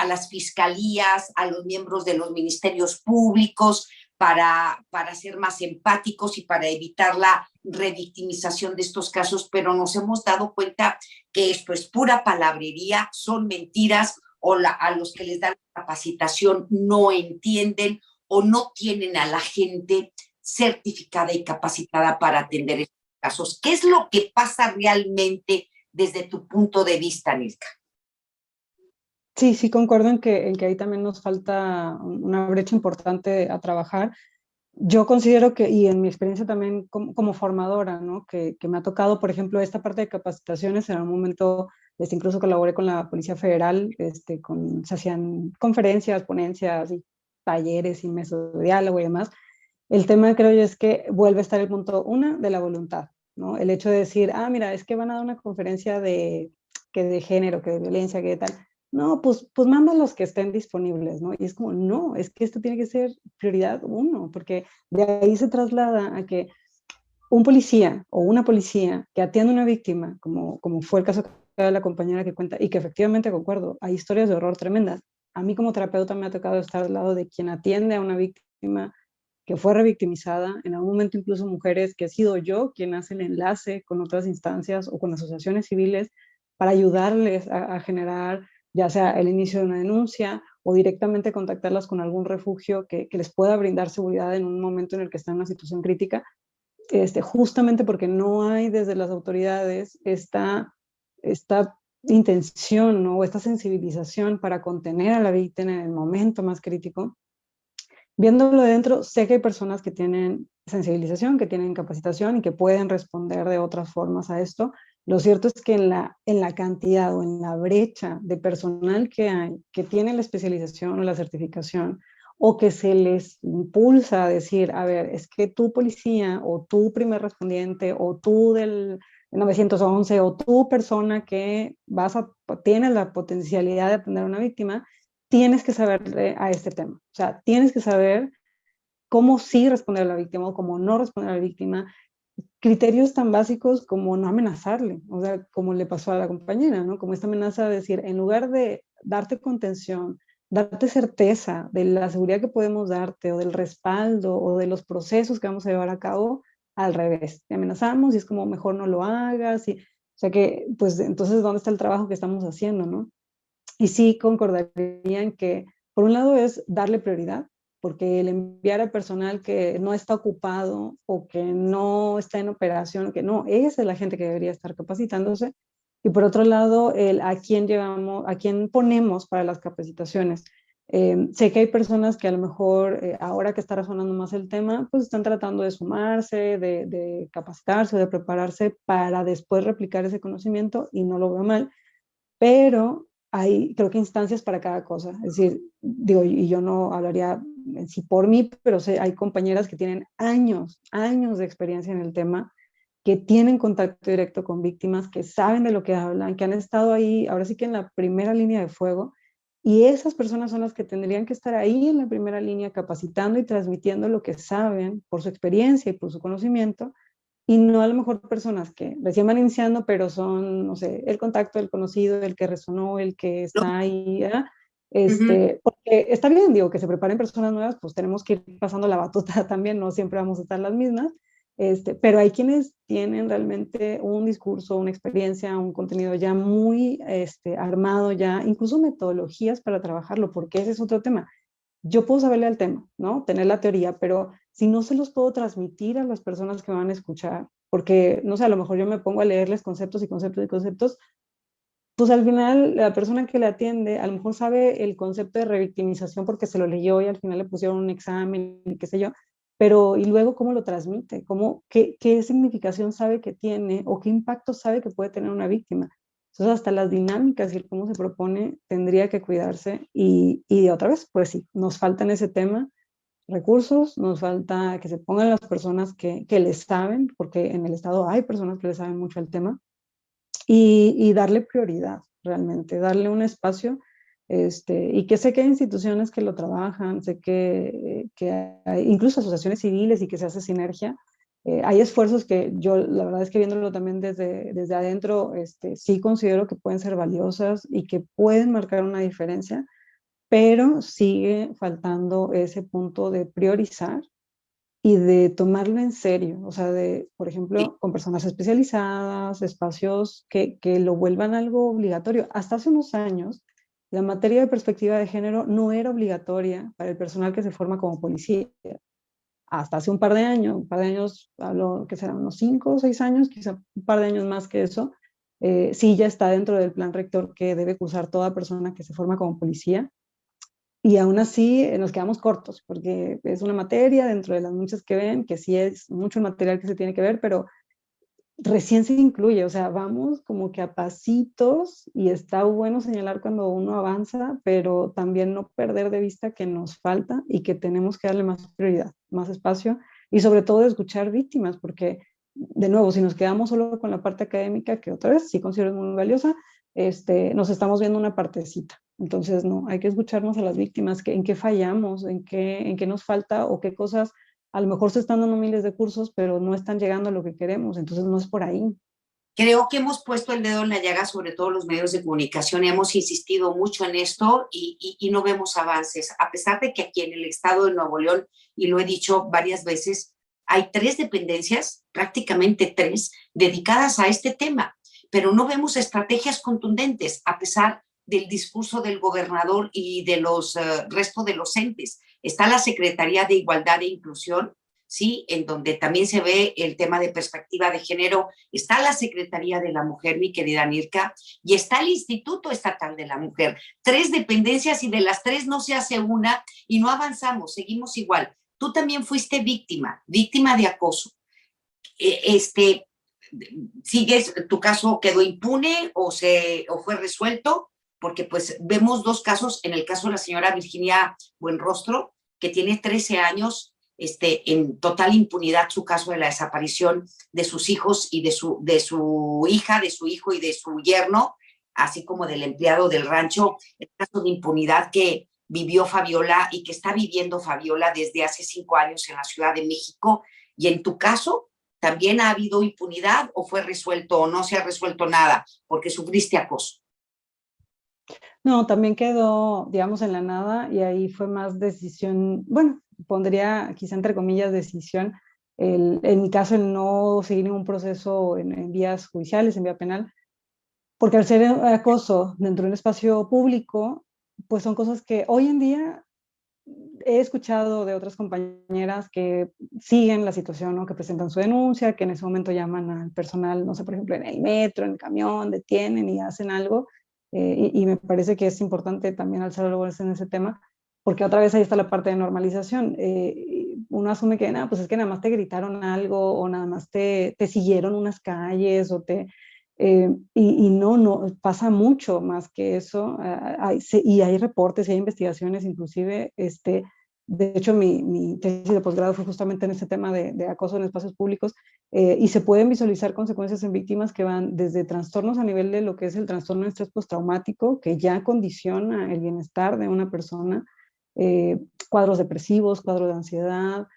las fiscalías, a los miembros de los ministerios públicos, para ser más empáticos y para evitar la revictimización de estos casos, pero nos hemos dado cuenta que esto es pura palabrería, son mentiras, o a los que les dan capacitación no entienden o no tienen a la gente certificada y capacitada para atender estos casos. ¿Qué es lo que pasa realmente desde tu punto de vista, Nirka? Sí, concuerdo en que ahí también nos falta una brecha importante a trabajar. Yo considero que, y en mi experiencia también como formadora, ¿no?, que me ha tocado, por ejemplo, esta parte de capacitaciones. En un momento incluso colaboré con la Policía Federal, se hacían conferencias, ponencias y talleres y mesas de diálogo y demás. El tema, creo yo, es que vuelve a estar el punto de la voluntad, ¿no? El hecho de decir, mira, es que van a dar una conferencia de género, que de violencia, que de tal. no, pues manda los que estén disponibles, ¿no? Y es como, no, es que esto tiene que ser prioridad uno, porque de ahí se traslada a que un policía o una policía que atiende a una víctima, como fue el caso de la compañera que cuenta, y que efectivamente concuerdo, hay historias de horror tremendas. A mí como terapeuta me ha tocado estar al lado de quien atiende a una víctima que fue revictimizada, en algún momento incluso mujeres que he sido yo quien hace el enlace con otras instancias o con asociaciones civiles para ayudarles a generar ya sea el inicio de una denuncia o directamente contactarlas con algún refugio que les pueda brindar seguridad en un momento en el que están en una situación crítica, justamente porque no hay desde las autoridades esta intención, ¿no? O esta sensibilización para contener a la víctima en el momento más crítico. Viéndolo de dentro, sé que hay personas que tienen sensibilización, que tienen capacitación y que pueden responder de otras formas a esto. Lo cierto es que en la cantidad o en la brecha de personal que hay, que tiene la especialización o la certificación, o que se les impulsa a decir, a ver, es que tú policía, o tú primer respondiente, o tú del 911, o tú persona que tienes la potencialidad de atender a una víctima, tienes que saber a este tema. O sea, tienes que saber cómo sí responder a la víctima o cómo no responder a la víctima. Criterios tan básicos como no amenazarle, o sea, como le pasó a la compañera, ¿no? Como esta amenaza de decir, en lugar de darte contención, darte certeza de la seguridad que podemos darte o del respaldo o de los procesos que vamos a llevar a cabo, al revés, te amenazamos y es como mejor no lo hagas. O sea que, pues entonces, ¿dónde está el trabajo que estamos haciendo, no? Y sí concordaría en que, por un lado, es darle prioridad, porque el enviar a personal que no está ocupado o que no está en operación, que no, esa es la gente que debería estar capacitándose. Y por otro lado, a quién llevamos, a quién ponemos para las capacitaciones. Sé que hay personas que a lo mejor, ahora que está resonando más el tema, pues están tratando de sumarse, de capacitarse, de prepararse para después replicar ese conocimiento y no lo veo mal, pero hay, creo que instancias para cada cosa. Es decir, digo, y yo no hablaría en sí por mí, pero sé, hay compañeras que tienen años, años de experiencia en el tema, que tienen contacto directo con víctimas, que saben de lo que hablan, que han estado ahí, ahora sí que en la primera línea de fuego, y esas personas son las que tendrían que estar ahí en la primera línea capacitando y transmitiendo lo que saben por su experiencia y por su conocimiento, y no a lo mejor personas que recién van iniciando, pero son, no sé, el contacto del conocido, el que resonó, el que está ahí, ¿eh? Porque está bien, digo, que se preparen personas nuevas, pues tenemos que ir pasando la batuta también, no siempre vamos a estar las mismas, pero hay quienes tienen realmente un discurso, una experiencia, un contenido ya muy armado, ya incluso metodologías para trabajarlo, porque ese es otro tema. Yo puedo saberle al tema, ¿no? Tener la teoría, pero si no se los puedo transmitir a las personas que van a escuchar, porque, no sé, a lo mejor yo me pongo a leerles conceptos y conceptos y conceptos, pues al final la persona que le atiende a lo mejor sabe el concepto de revictimización porque se lo leyó y al final le pusieron un examen y qué sé yo, pero y luego cómo lo transmite, qué significación sabe que tiene o qué impacto sabe que puede tener una víctima. Entonces hasta las dinámicas y el cómo se propone tendría que cuidarse y otra vez, pues sí, nos falta en ese tema recursos, nos falta que se pongan las personas que les saben, porque en el Estado hay personas que les saben mucho el tema, y darle prioridad realmente, darle un espacio, y que sé que hay instituciones que lo trabajan, sé que hay incluso asociaciones civiles y que se hace sinergia. Hay esfuerzos que yo, la verdad es que viéndolo también desde adentro, sí considero que pueden ser valiosas y que pueden marcar una diferencia, pero sigue faltando ese punto de priorizar y de tomarlo en serio, o sea, por ejemplo, con personas especializadas, espacios que lo vuelvan algo obligatorio. Hasta hace unos años, la materia de perspectiva de género no era obligatoria para el personal que se forma como policía. Hasta hace un par de años, hablo que serán unos 5 o 6 años, quizá un par de años más que eso, sí ya está dentro del plan rector que debe cursar toda persona que se forma como policía. Y aún así nos quedamos cortos, porque es una materia dentro de las muchas que ven, que sí es mucho material que se tiene que ver, pero recién se incluye, o sea, vamos como que a pasitos y está bueno señalar cuando uno avanza, pero también no perder de vista que nos falta y que tenemos que darle más prioridad, más espacio y sobre todo escuchar víctimas, porque de nuevo, si nos quedamos solo con la parte académica, que otra vez sí considero muy valiosa, nos estamos viendo una partecita. Entonces, no, hay que escucharnos a las víctimas, en qué fallamos, en qué nos falta o qué cosas, a lo mejor se están dando miles de cursos, pero no están llegando a lo que queremos, entonces no es por ahí. Creo que hemos puesto el dedo en la llaga, sobre todo los medios de comunicación, y hemos insistido mucho en esto y no vemos avances, a pesar de que aquí en el estado de Nuevo León, y lo he dicho varias veces, hay 3 dependencias, prácticamente 3, dedicadas a este tema, pero no vemos estrategias contundentes, a pesar del discurso del gobernador y de los resto de los entes. Está la Secretaría de Igualdad e Inclusión, ¿sí? En donde también se ve el tema de perspectiva de género. Está la Secretaría de la Mujer, mi querida Nirka, y está el Instituto Estatal de la Mujer. 3 dependencias y de las 3 no se hace una y no avanzamos, seguimos igual. Tú también fuiste víctima de acoso. ¿Sigues, tu caso quedó impune o fue resuelto? Porque pues vemos 2 casos, en el caso de la señora Virginia Buenrostro, que tiene 13 años, en total impunidad su caso de la desaparición de sus hijos y de su hija, de su hijo y de su yerno, así como del empleado del rancho, el caso de impunidad que vivió Fabiola y que está viviendo Fabiola desde hace 5 años en la Ciudad de México. Y en tu caso, ¿también ha habido impunidad o fue resuelto o no se ha resuelto nada porque sufriste acoso? No, también quedó, digamos, en la nada y ahí fue más decisión, bueno, pondría quizá entre comillas decisión, en mi caso el no seguir ningún proceso en vías judiciales, en vía penal, porque al ser acoso dentro de un espacio público, pues son cosas que hoy en día he escuchado de otras compañeras que siguen la situación, ¿no? Que presentan su denuncia, que en ese momento llaman al personal, no sé, por ejemplo, en el metro, en el camión, detienen y hacen algo. Y me parece que es importante también alzar la voz en ese tema, porque otra vez ahí está la parte de normalización. Uno asume que, nada, pues es que nada más te gritaron algo, o nada más te siguieron unas calles, y no, pasa mucho más que eso. Y hay reportes y hay investigaciones, inclusive, de hecho, mi tesis de posgrado fue justamente en ese tema de acoso en espacios públicos, y se pueden visualizar consecuencias en víctimas que van desde trastornos a nivel de lo que es el trastorno de estrés postraumático, que ya condiciona el bienestar de una persona, cuadros depresivos, cuadros de ansiedad,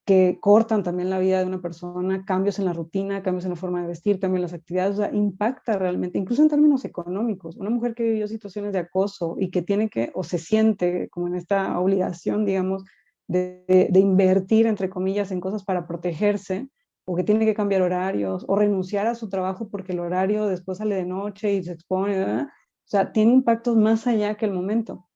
que cortan también la vida de una persona, cambios en la rutina, cambios en la forma de vestir, cambios en las actividades, o sea, impacta realmente, incluso en términos económicos. Una mujer que vivió situaciones de acoso y que tiene que, o se siente como en esta obligación, digamos, de invertir, entre comillas, en cosas para protegerse, o que tiene que cambiar horarios, o renunciar a su trabajo porque el horario después sale de noche y se expone, ¿verdad? O sea, tiene impactos más allá que el momento.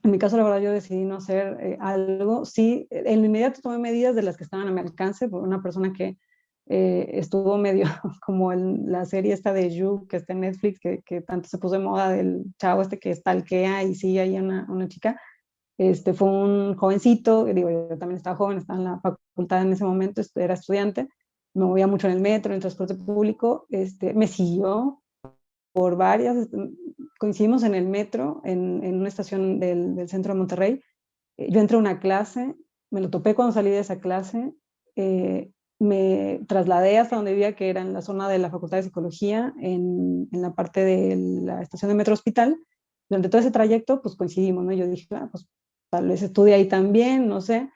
En mi caso, la verdad, yo decidí no hacer algo. Sí, en lo inmediato tomé medidas de las que estaban a mi alcance, por una persona que estuvo medio como en la serie esta de You, que está en Netflix, que tanto se puso de moda, del chavo que stalkea y sigue ahí una chica. Fue un jovencito, digo, yo también estaba joven, estaba en la facultad en ese momento, era estudiante, me movía mucho en el metro, en el transporte público, me siguió por varias, coincidimos en el metro, en una estación del centro de Monterrey. Yo entré a una clase, me lo topé cuando salí de esa clase, me trasladé hasta donde vivía, que era en la zona de la Facultad de Psicología, en la parte de la estación de Metro Hospital. Durante todo ese trayecto, pues coincidimos, ¿no? Yo dije, pues tal vez estudie ahí también, no sé.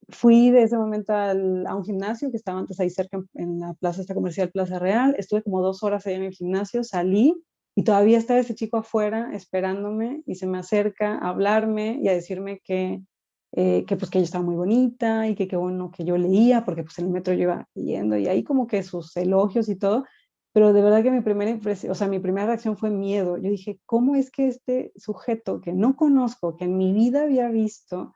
Fui de ese momento a un gimnasio que estaba antes ahí cerca en la plaza esta comercial, Plaza Real. Estuve como 2 horas ahí en el gimnasio, salí y todavía estaba ese chico afuera esperándome y se me acerca a hablarme y a decirme pues que yo estaba muy bonita y que qué bueno que yo leía, porque pues en el metro yo iba leyendo y ahí como que sus elogios y todo. Pero de verdad que mi primera impresión, o sea, mi primera reacción fue miedo. Yo dije, ¿cómo es que este sujeto que no conozco, que en mi vida había visto,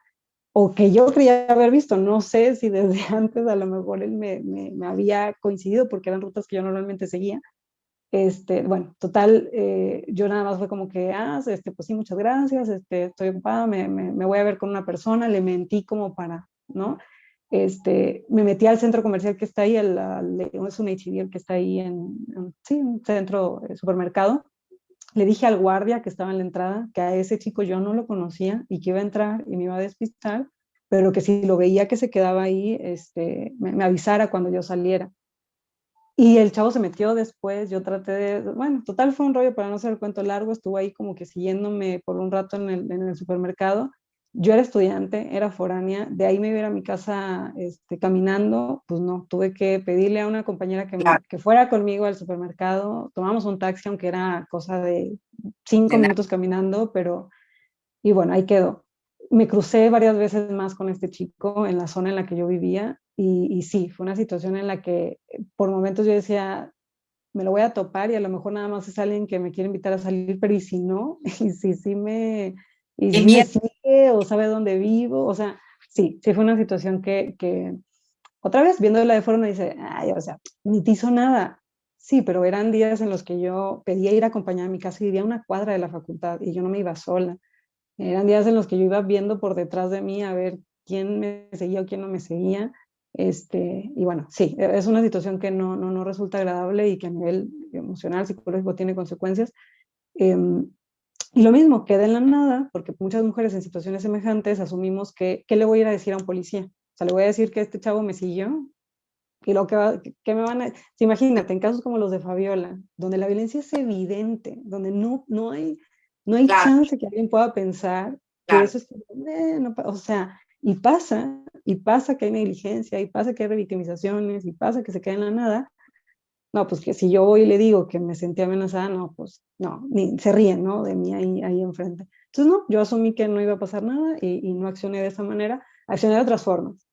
o que yo creía haber visto, no sé si desde antes a lo mejor él me había coincidido porque eran rutas que yo normalmente seguía? Bueno, total, yo nada más fue como que, pues sí, muchas gracias, estoy ocupada, me voy a ver con una persona, le mentí como para, ¿no? Me metí al centro comercial que está ahí, es un H&M que está ahí sí, un centro, supermercado. Le dije al guardia que estaba en la entrada que a ese chico yo no lo conocía y que iba a entrar y me iba a despistar, pero que si lo veía que se quedaba ahí, me avisara cuando yo saliera. Y el chavo se metió después, yo traté de, bueno, total fue un rollo para no hacer el cuento largo, estuvo ahí como que siguiéndome por un rato en el supermercado. Yo era estudiante, era foránea, de ahí me iba a ir a mi casa caminando, pues no, tuve que pedirle a una compañera Claro, que fuera conmigo al supermercado, tomamos un taxi, aunque era cosa de 5 de nada. minutos caminando, pero, y bueno, ahí quedó. Me crucé varias veces más con este chico en la zona en la que yo vivía y sí, fue una situación en la que por momentos yo decía, me lo voy a topar y a lo mejor nada más es alguien que me quiere invitar a salir, pero ¿y si no? ¿Y si sí y Qué si me miedo. sigue o sabe dónde vivo? O sea, sí fue una situación otra vez viéndola de fuera uno dice, ay, o sea, ni te hizo nada. Sí, pero eran días en los que yo pedía ir acompañada a mi casa y vivía a una cuadra de la facultad y yo no me iba sola. Eran días en los que yo iba viendo por detrás de mí a ver quién me seguía o quién no me seguía. Y bueno, sí, es una situación que no resulta agradable y que a nivel emocional, psicológico tiene consecuencias. Em, y lo mismo, queda en la nada, porque muchas mujeres en situaciones semejantes asumimos que, ¿qué le voy a ir a decir a un policía? O sea, le voy a decir que este chavo me siguió y lo que me van a... Imagínate, en casos como los de Fabiola, donde la violencia es evidente, donde no hay Claro, chance que alguien pueda pensar que claro. eso es... o sea, y pasa que hay negligencia, y pasa que hay revictimizaciones, y pasa que se queda en la nada. No, pues que si yo voy y le digo que me sentí amenazada, no, pues no, ni se ríen, ¿no? De mí ahí enfrente. Entonces, no, yo asumí que no iba a pasar nada y no accioné de esa manera, accioné de otras formas,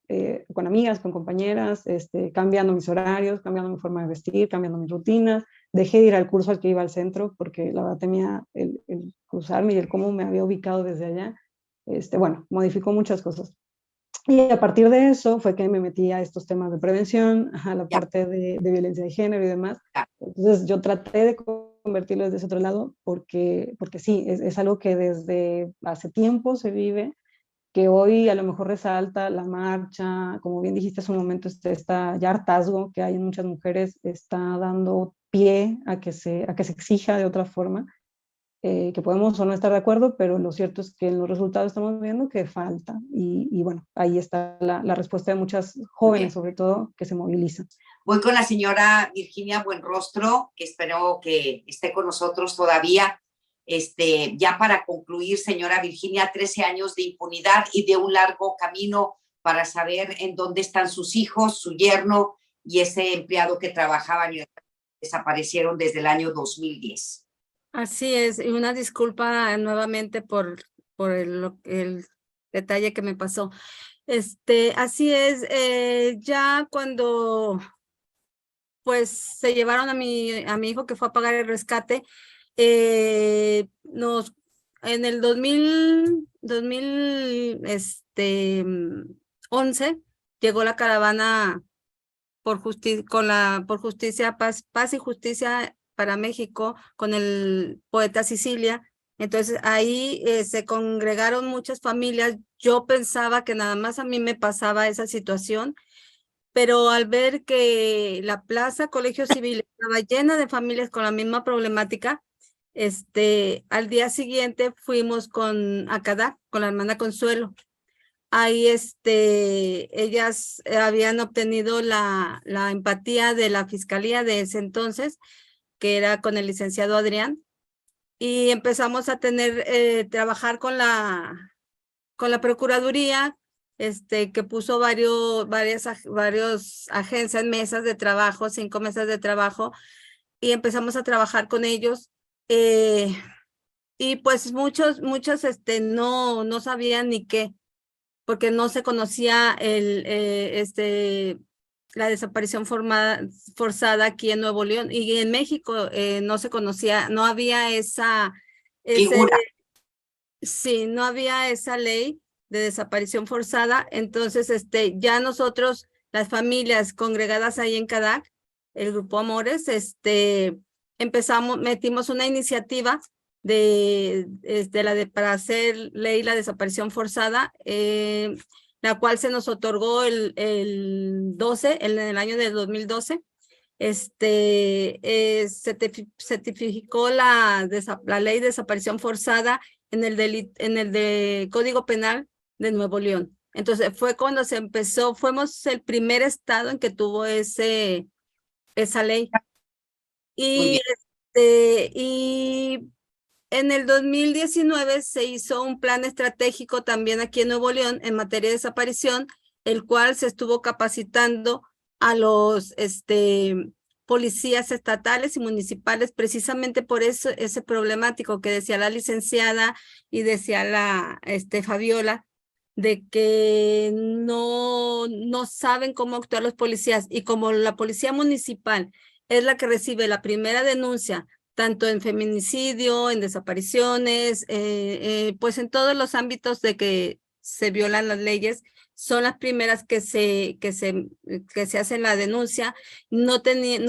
con amigas, con compañeras, cambiando mis horarios, cambiando mi forma de vestir, cambiando mis rutinas, dejé de ir al curso al que iba al centro porque la verdad temía el cruzarme y el cómo me había ubicado desde allá. Bueno, modificó muchas cosas. Y a partir de eso fue que me metí a estos temas de prevención, a la Ya, parte de violencia de género y demás. ya. Entonces yo traté de convertirlo desde ese otro lado porque sí, es algo que desde hace tiempo se vive, que hoy a lo mejor resalta la marcha, como bien dijiste hace un momento, está ya hartazgo que hay en muchas mujeres, está dando pie a que se exija de otra forma, que podemos o no estar de acuerdo, pero lo cierto es que en los resultados estamos viendo que falta. Y bueno, ahí está la respuesta de muchas Muy bien. jóvenes, sobre todo, que se movilizan. Voy con la señora Virginia Buenrostro, que espero que esté con nosotros todavía. Ya para concluir, señora Virginia, 13 años de impunidad y de un largo camino para saber en dónde están sus hijos, su yerno y ese empleado que trabajaba desaparecieron desde el año 2010. Así es, y una disculpa nuevamente por el detalle que me pasó. Así es, ya cuando pues se llevaron a mi hijo que fue a pagar el rescate, en el 11 llegó la caravana por justicia, paz y justicia para México con el poeta Sicilia. Entonces ahí se congregaron muchas familias. Yo pensaba que nada más a mí me pasaba esa situación, pero al ver que la plaza Colegio Civil estaba llena de familias con la misma problemática, al día siguiente fuimos a Cadac con la hermana Consuelo. Ahí ellas habían obtenido la empatía de la fiscalía de ese entonces, que era con el licenciado Adrián, y empezamos a trabajar con la Procuraduría, que puso varios agencias, mesas de trabajo, 5 mesas de trabajo, y empezamos a trabajar con ellos. Y pues muchos, no sabían ni qué, porque no se conocía la desaparición forzada aquí en Nuevo León, y en México no se conocía, no había Figura. sí, no había esa ley de desaparición forzada. Entonces, ya nosotros, las familias congregadas ahí en Cadac, el Grupo Amores, metimos una iniciativa para hacer ley la desaparición forzada, la cual se nos otorgó en el año de 2012. Certificó la ley de desaparición forzada en el Código Penal de Nuevo León. Entonces fue cuando se empezó, fuimos el primer estado en que tuvo ese esa ley. Muy bien. Y en el 2019 se hizo un plan estratégico también aquí en Nuevo León en materia de desaparición, el cual se estuvo capacitando a los policías estatales y municipales precisamente por eso, ese problemático que decía la licenciada y decía la Fabiola, de que no saben cómo actuar los policías, y como la policía municipal es la que recibe la primera denuncia tanto en feminicidio, en desapariciones, pues en todos los ámbitos de que se violan las leyes, son las primeras que se hacen la denuncia. No tienen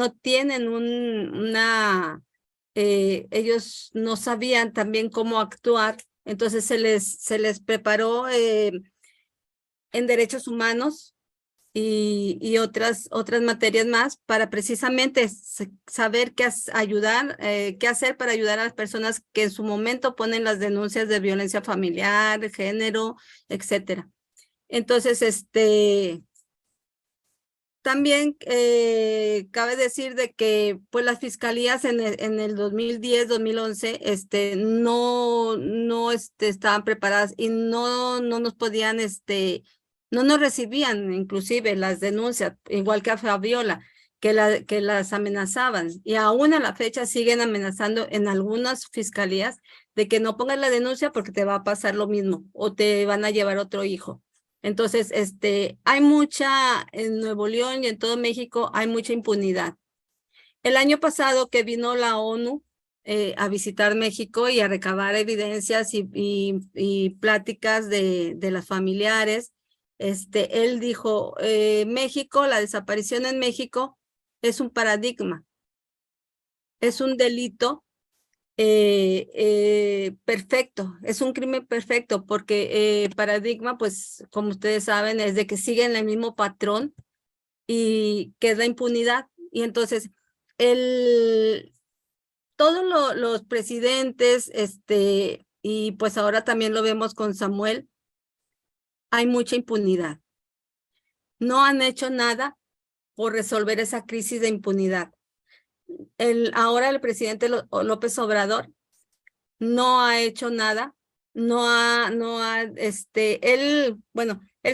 ellos no sabían también cómo actuar, entonces se les preparó en derechos humanos y otras materias más para precisamente saber qué qué hacer para ayudar a las personas que en su momento ponen las denuncias de violencia familiar, de género, etcétera. Entonces, también cabe decir de que pues las fiscalías en el 2010, 2011, no estaban preparadas y no nos podían, no nos recibían inclusive las denuncias, igual que a Fabiola, que las amenazaban, y aún a la fecha siguen amenazando en algunas fiscalías de que no pongas la denuncia porque te va a pasar lo mismo o te van a llevar otro hijo. Entonces, hay en Nuevo León y en todo México hay mucha impunidad. El año pasado que vino la ONU a visitar México y a recabar evidencias y pláticas de las familiares, él dijo, México, la desaparición en México es un paradigma, es un delito perfecto, es un crimen perfecto, porque paradigma, pues como ustedes saben, es de que siguen el mismo patrón y que es la impunidad. Y entonces, todos los presidentes, y pues ahora también lo vemos con Samuel, hay mucha impunidad. No han hecho nada por resolver esa crisis de impunidad. Ahora el presidente López Obrador no ha hecho nada, él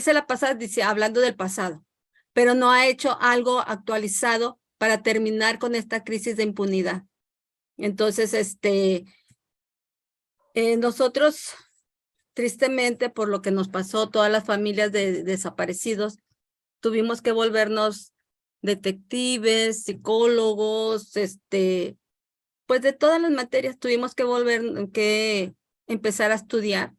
se la pasa hablando del pasado, pero no ha hecho algo actualizado para terminar con esta crisis de impunidad. Entonces, nosotros, tristemente, por lo que nos pasó, todas las familias de desaparecidos, tuvimos que volvernos detectives, psicólogos, pues de todas las materias tuvimos que empezar a estudiar,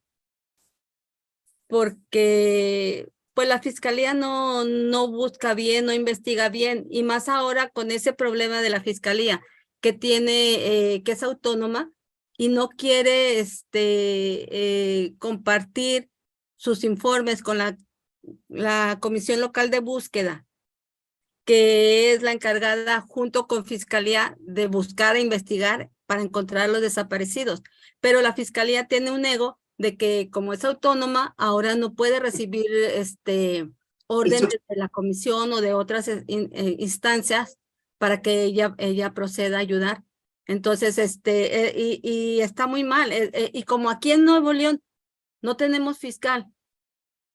porque pues la fiscalía no busca bien, no investiga bien, y más ahora con ese problema de la fiscalía que tiene, que es autónoma y no quiere compartir sus informes con la Comisión Local de Búsqueda, que es la encargada junto con Fiscalía de buscar e investigar para encontrar a los desaparecidos. Pero la Fiscalía tiene un ego de que como es autónoma, ahora no puede recibir órdenes de la comisión o de otras instancias para que ella proceda a ayudar. Entonces, y está muy mal. Y como aquí en Nuevo León no tenemos fiscal,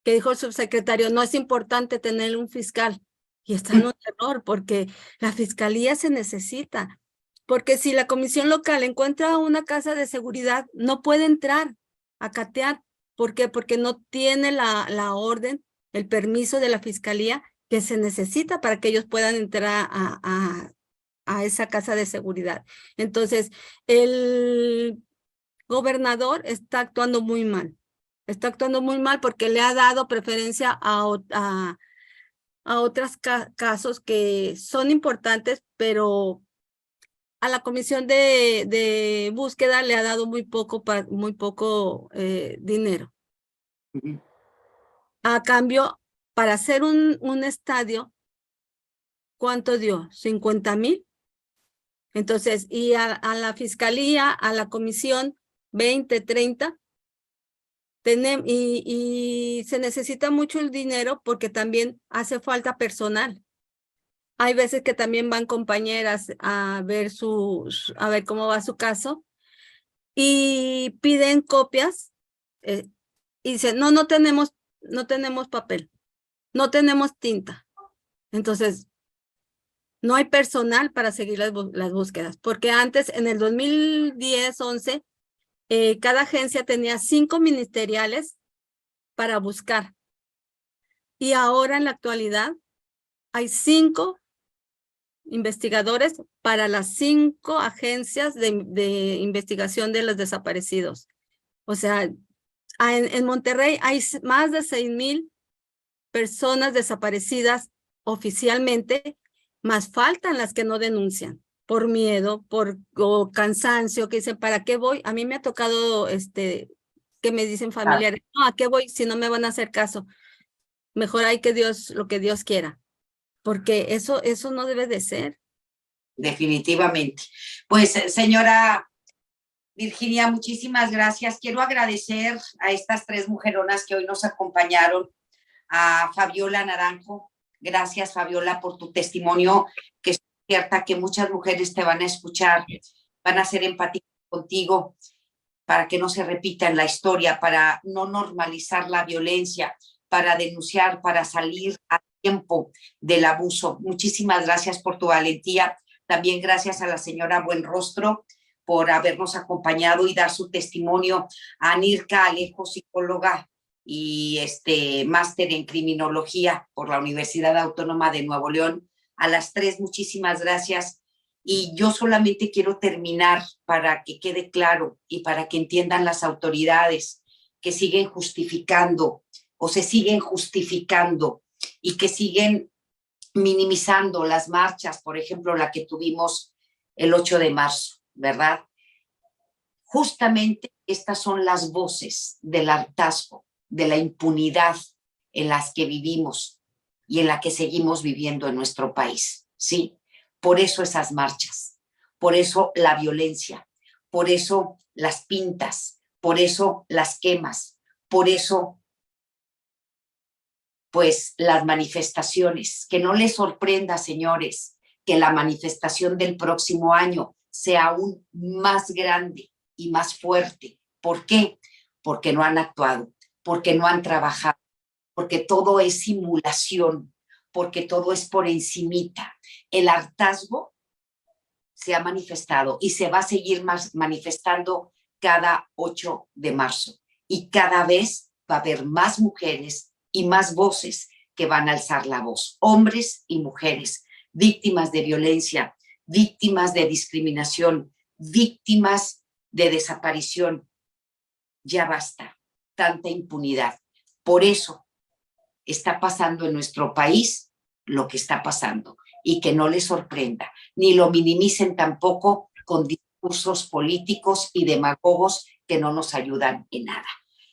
que dijo el subsecretario, no es importante tener un fiscal. Y está en un error, porque la fiscalía se necesita. Porque si la comisión local encuentra una casa de seguridad, no puede entrar a catear. ¿Por qué? Porque no tiene la orden, el permiso de la fiscalía que se necesita para que ellos puedan entrar a esa casa de seguridad. Entonces, el gobernador está actuando muy mal. Está actuando muy mal porque le ha dado preferencia a otros casos que son importantes, pero a la comisión de búsqueda le ha dado muy poco dinero. A cambio, para hacer un estadio, ¿cuánto dio? 50,000. Entonces, y a la fiscalía, a la comisión, 20, 30. Y se necesita mucho el dinero porque también hace falta personal. Hay veces que también van compañeras a ver a ver cómo va su caso y piden copias y dicen, no tenemos papel, no tenemos tinta. Entonces, no hay personal para seguir las búsquedas, porque antes, en el 2010, 11, cada agencia tenía 5 ministeriales para buscar. Y ahora, en la actualidad, hay 5 investigadores para las 5 agencias de investigación de los desaparecidos. O sea, en Monterrey hay más de 6,000 personas desaparecidas oficialmente, más faltan las que no denuncian por miedo, o cansancio, que dicen, ¿para qué voy? A mí me ha tocado que me dicen familiares, no, ¿a qué voy si no me van a hacer caso? Mejor hay que lo que Dios quiera, porque eso no debe de ser. Definitivamente. Pues, señora Virginia, muchísimas gracias. Quiero agradecer a estas 3 mujeronas que hoy nos acompañaron, a Fabiola Naranjo. Gracias, Fabiola, por tu testimonio, que es cierta que muchas mujeres te van a escuchar, van a ser empáticas contigo para que no se repita en la historia, para no normalizar la violencia, para denunciar, para salir a tiempo del abuso. Muchísimas gracias por tu valentía. También gracias a la señora Buenrostro por habernos acompañado y dar su testimonio, a Anirka Alejo, psicóloga y máster en criminología por la Universidad Autónoma de Nuevo León. A las 3, muchísimas gracias. Y yo solamente quiero terminar para que quede claro y para que entiendan las autoridades que siguen justificando o se siguen justificando y que siguen minimizando las marchas, por ejemplo, la que tuvimos el 8 de marzo, ¿verdad? Justamente estas son las voces del hartazgo, de la impunidad en las que vivimos y en la que seguimos viviendo en nuestro país, ¿sí? Por eso esas marchas, por eso la violencia, por eso las pintas, por eso las quemas, por eso pues las manifestaciones. Que no les sorprenda, señores, que la manifestación del próximo año sea aún más grande y más fuerte. ¿Por qué? Porque no han actuado, porque no han trabajado, porque todo es simulación, porque todo es por encimita. El hartazgo se ha manifestado y se va a seguir manifestando cada 8 de marzo. Y cada vez va a haber más mujeres y más voces que van a alzar la voz. Hombres y mujeres, víctimas de violencia, víctimas de discriminación, víctimas de desaparición. Ya basta, tanta impunidad. Por eso está pasando en nuestro país lo que está pasando y que no les sorprenda, ni lo minimicen tampoco con discursos políticos y demagogos que no nos ayudan en nada.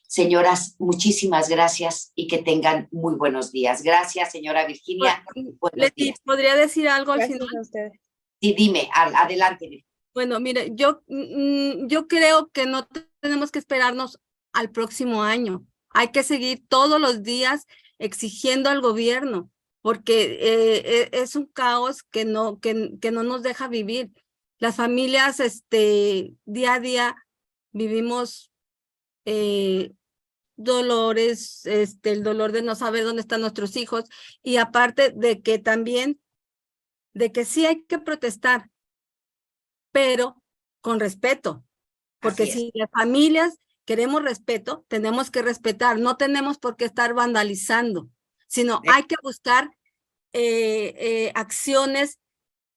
Señoras, muchísimas gracias y que tengan muy buenos días. Gracias, señora Virginia. Leti, ¿podría decir algo al final? A ustedes. Sí, dime, adelante. Bueno, mire, yo creo que no tenemos que esperarnos al próximo año. Hay que seguir todos los días exigiendo al gobierno, porque es un caos que no nos deja vivir. Las familias, día a día vivimos dolores, el dolor de no saber dónde están nuestros hijos, y aparte de que también, de que sí hay que protestar, pero con respeto, porque si las familias queremos respeto, tenemos que respetar, no tenemos por qué estar vandalizando, sino hay que buscar acciones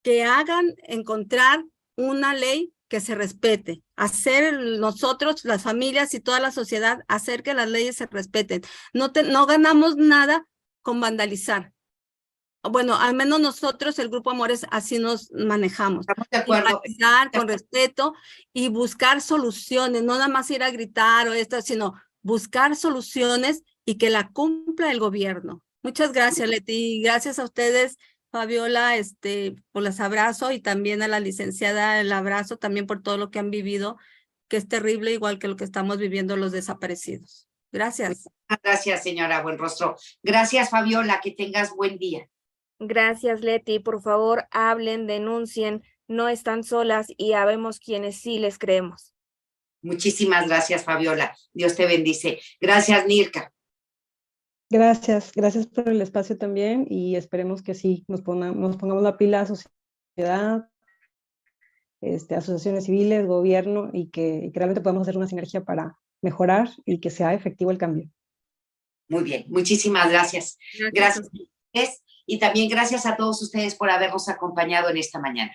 que hagan encontrar una ley que se respete, hacer nosotros, las familias y toda la sociedad, hacer que las leyes se respeten. No ganamos nada con vandalizar. Bueno, al menos nosotros, el Grupo Amores, así nos manejamos. Estamos de acuerdo. Con respeto y buscar soluciones, no nada más ir a gritar o esto, sino buscar soluciones y que la cumpla el gobierno. Muchas gracias, Leti. Gracias a ustedes, Fabiola, por los abrazos, y también a la licenciada el abrazo también por todo lo que han vivido, que es terrible, igual que lo que estamos viviendo los desaparecidos. Gracias. Gracias, señora Buenrostro. Gracias, Fabiola, que tengas buen día. Gracias, Leti. Por favor, hablen, denuncien, no están solas y habemos quienes sí les creemos. Muchísimas gracias, Fabiola. Dios te bendice. Gracias, Nirka. Gracias por el espacio también y esperemos que sí nos pongamos la pila a sociedad, asociaciones civiles, gobierno y que realmente podamos hacer una sinergia para mejorar y que sea efectivo el cambio. Muy bien, muchísimas gracias. Gracias. Y también gracias a todos ustedes por habernos acompañado en esta mañana.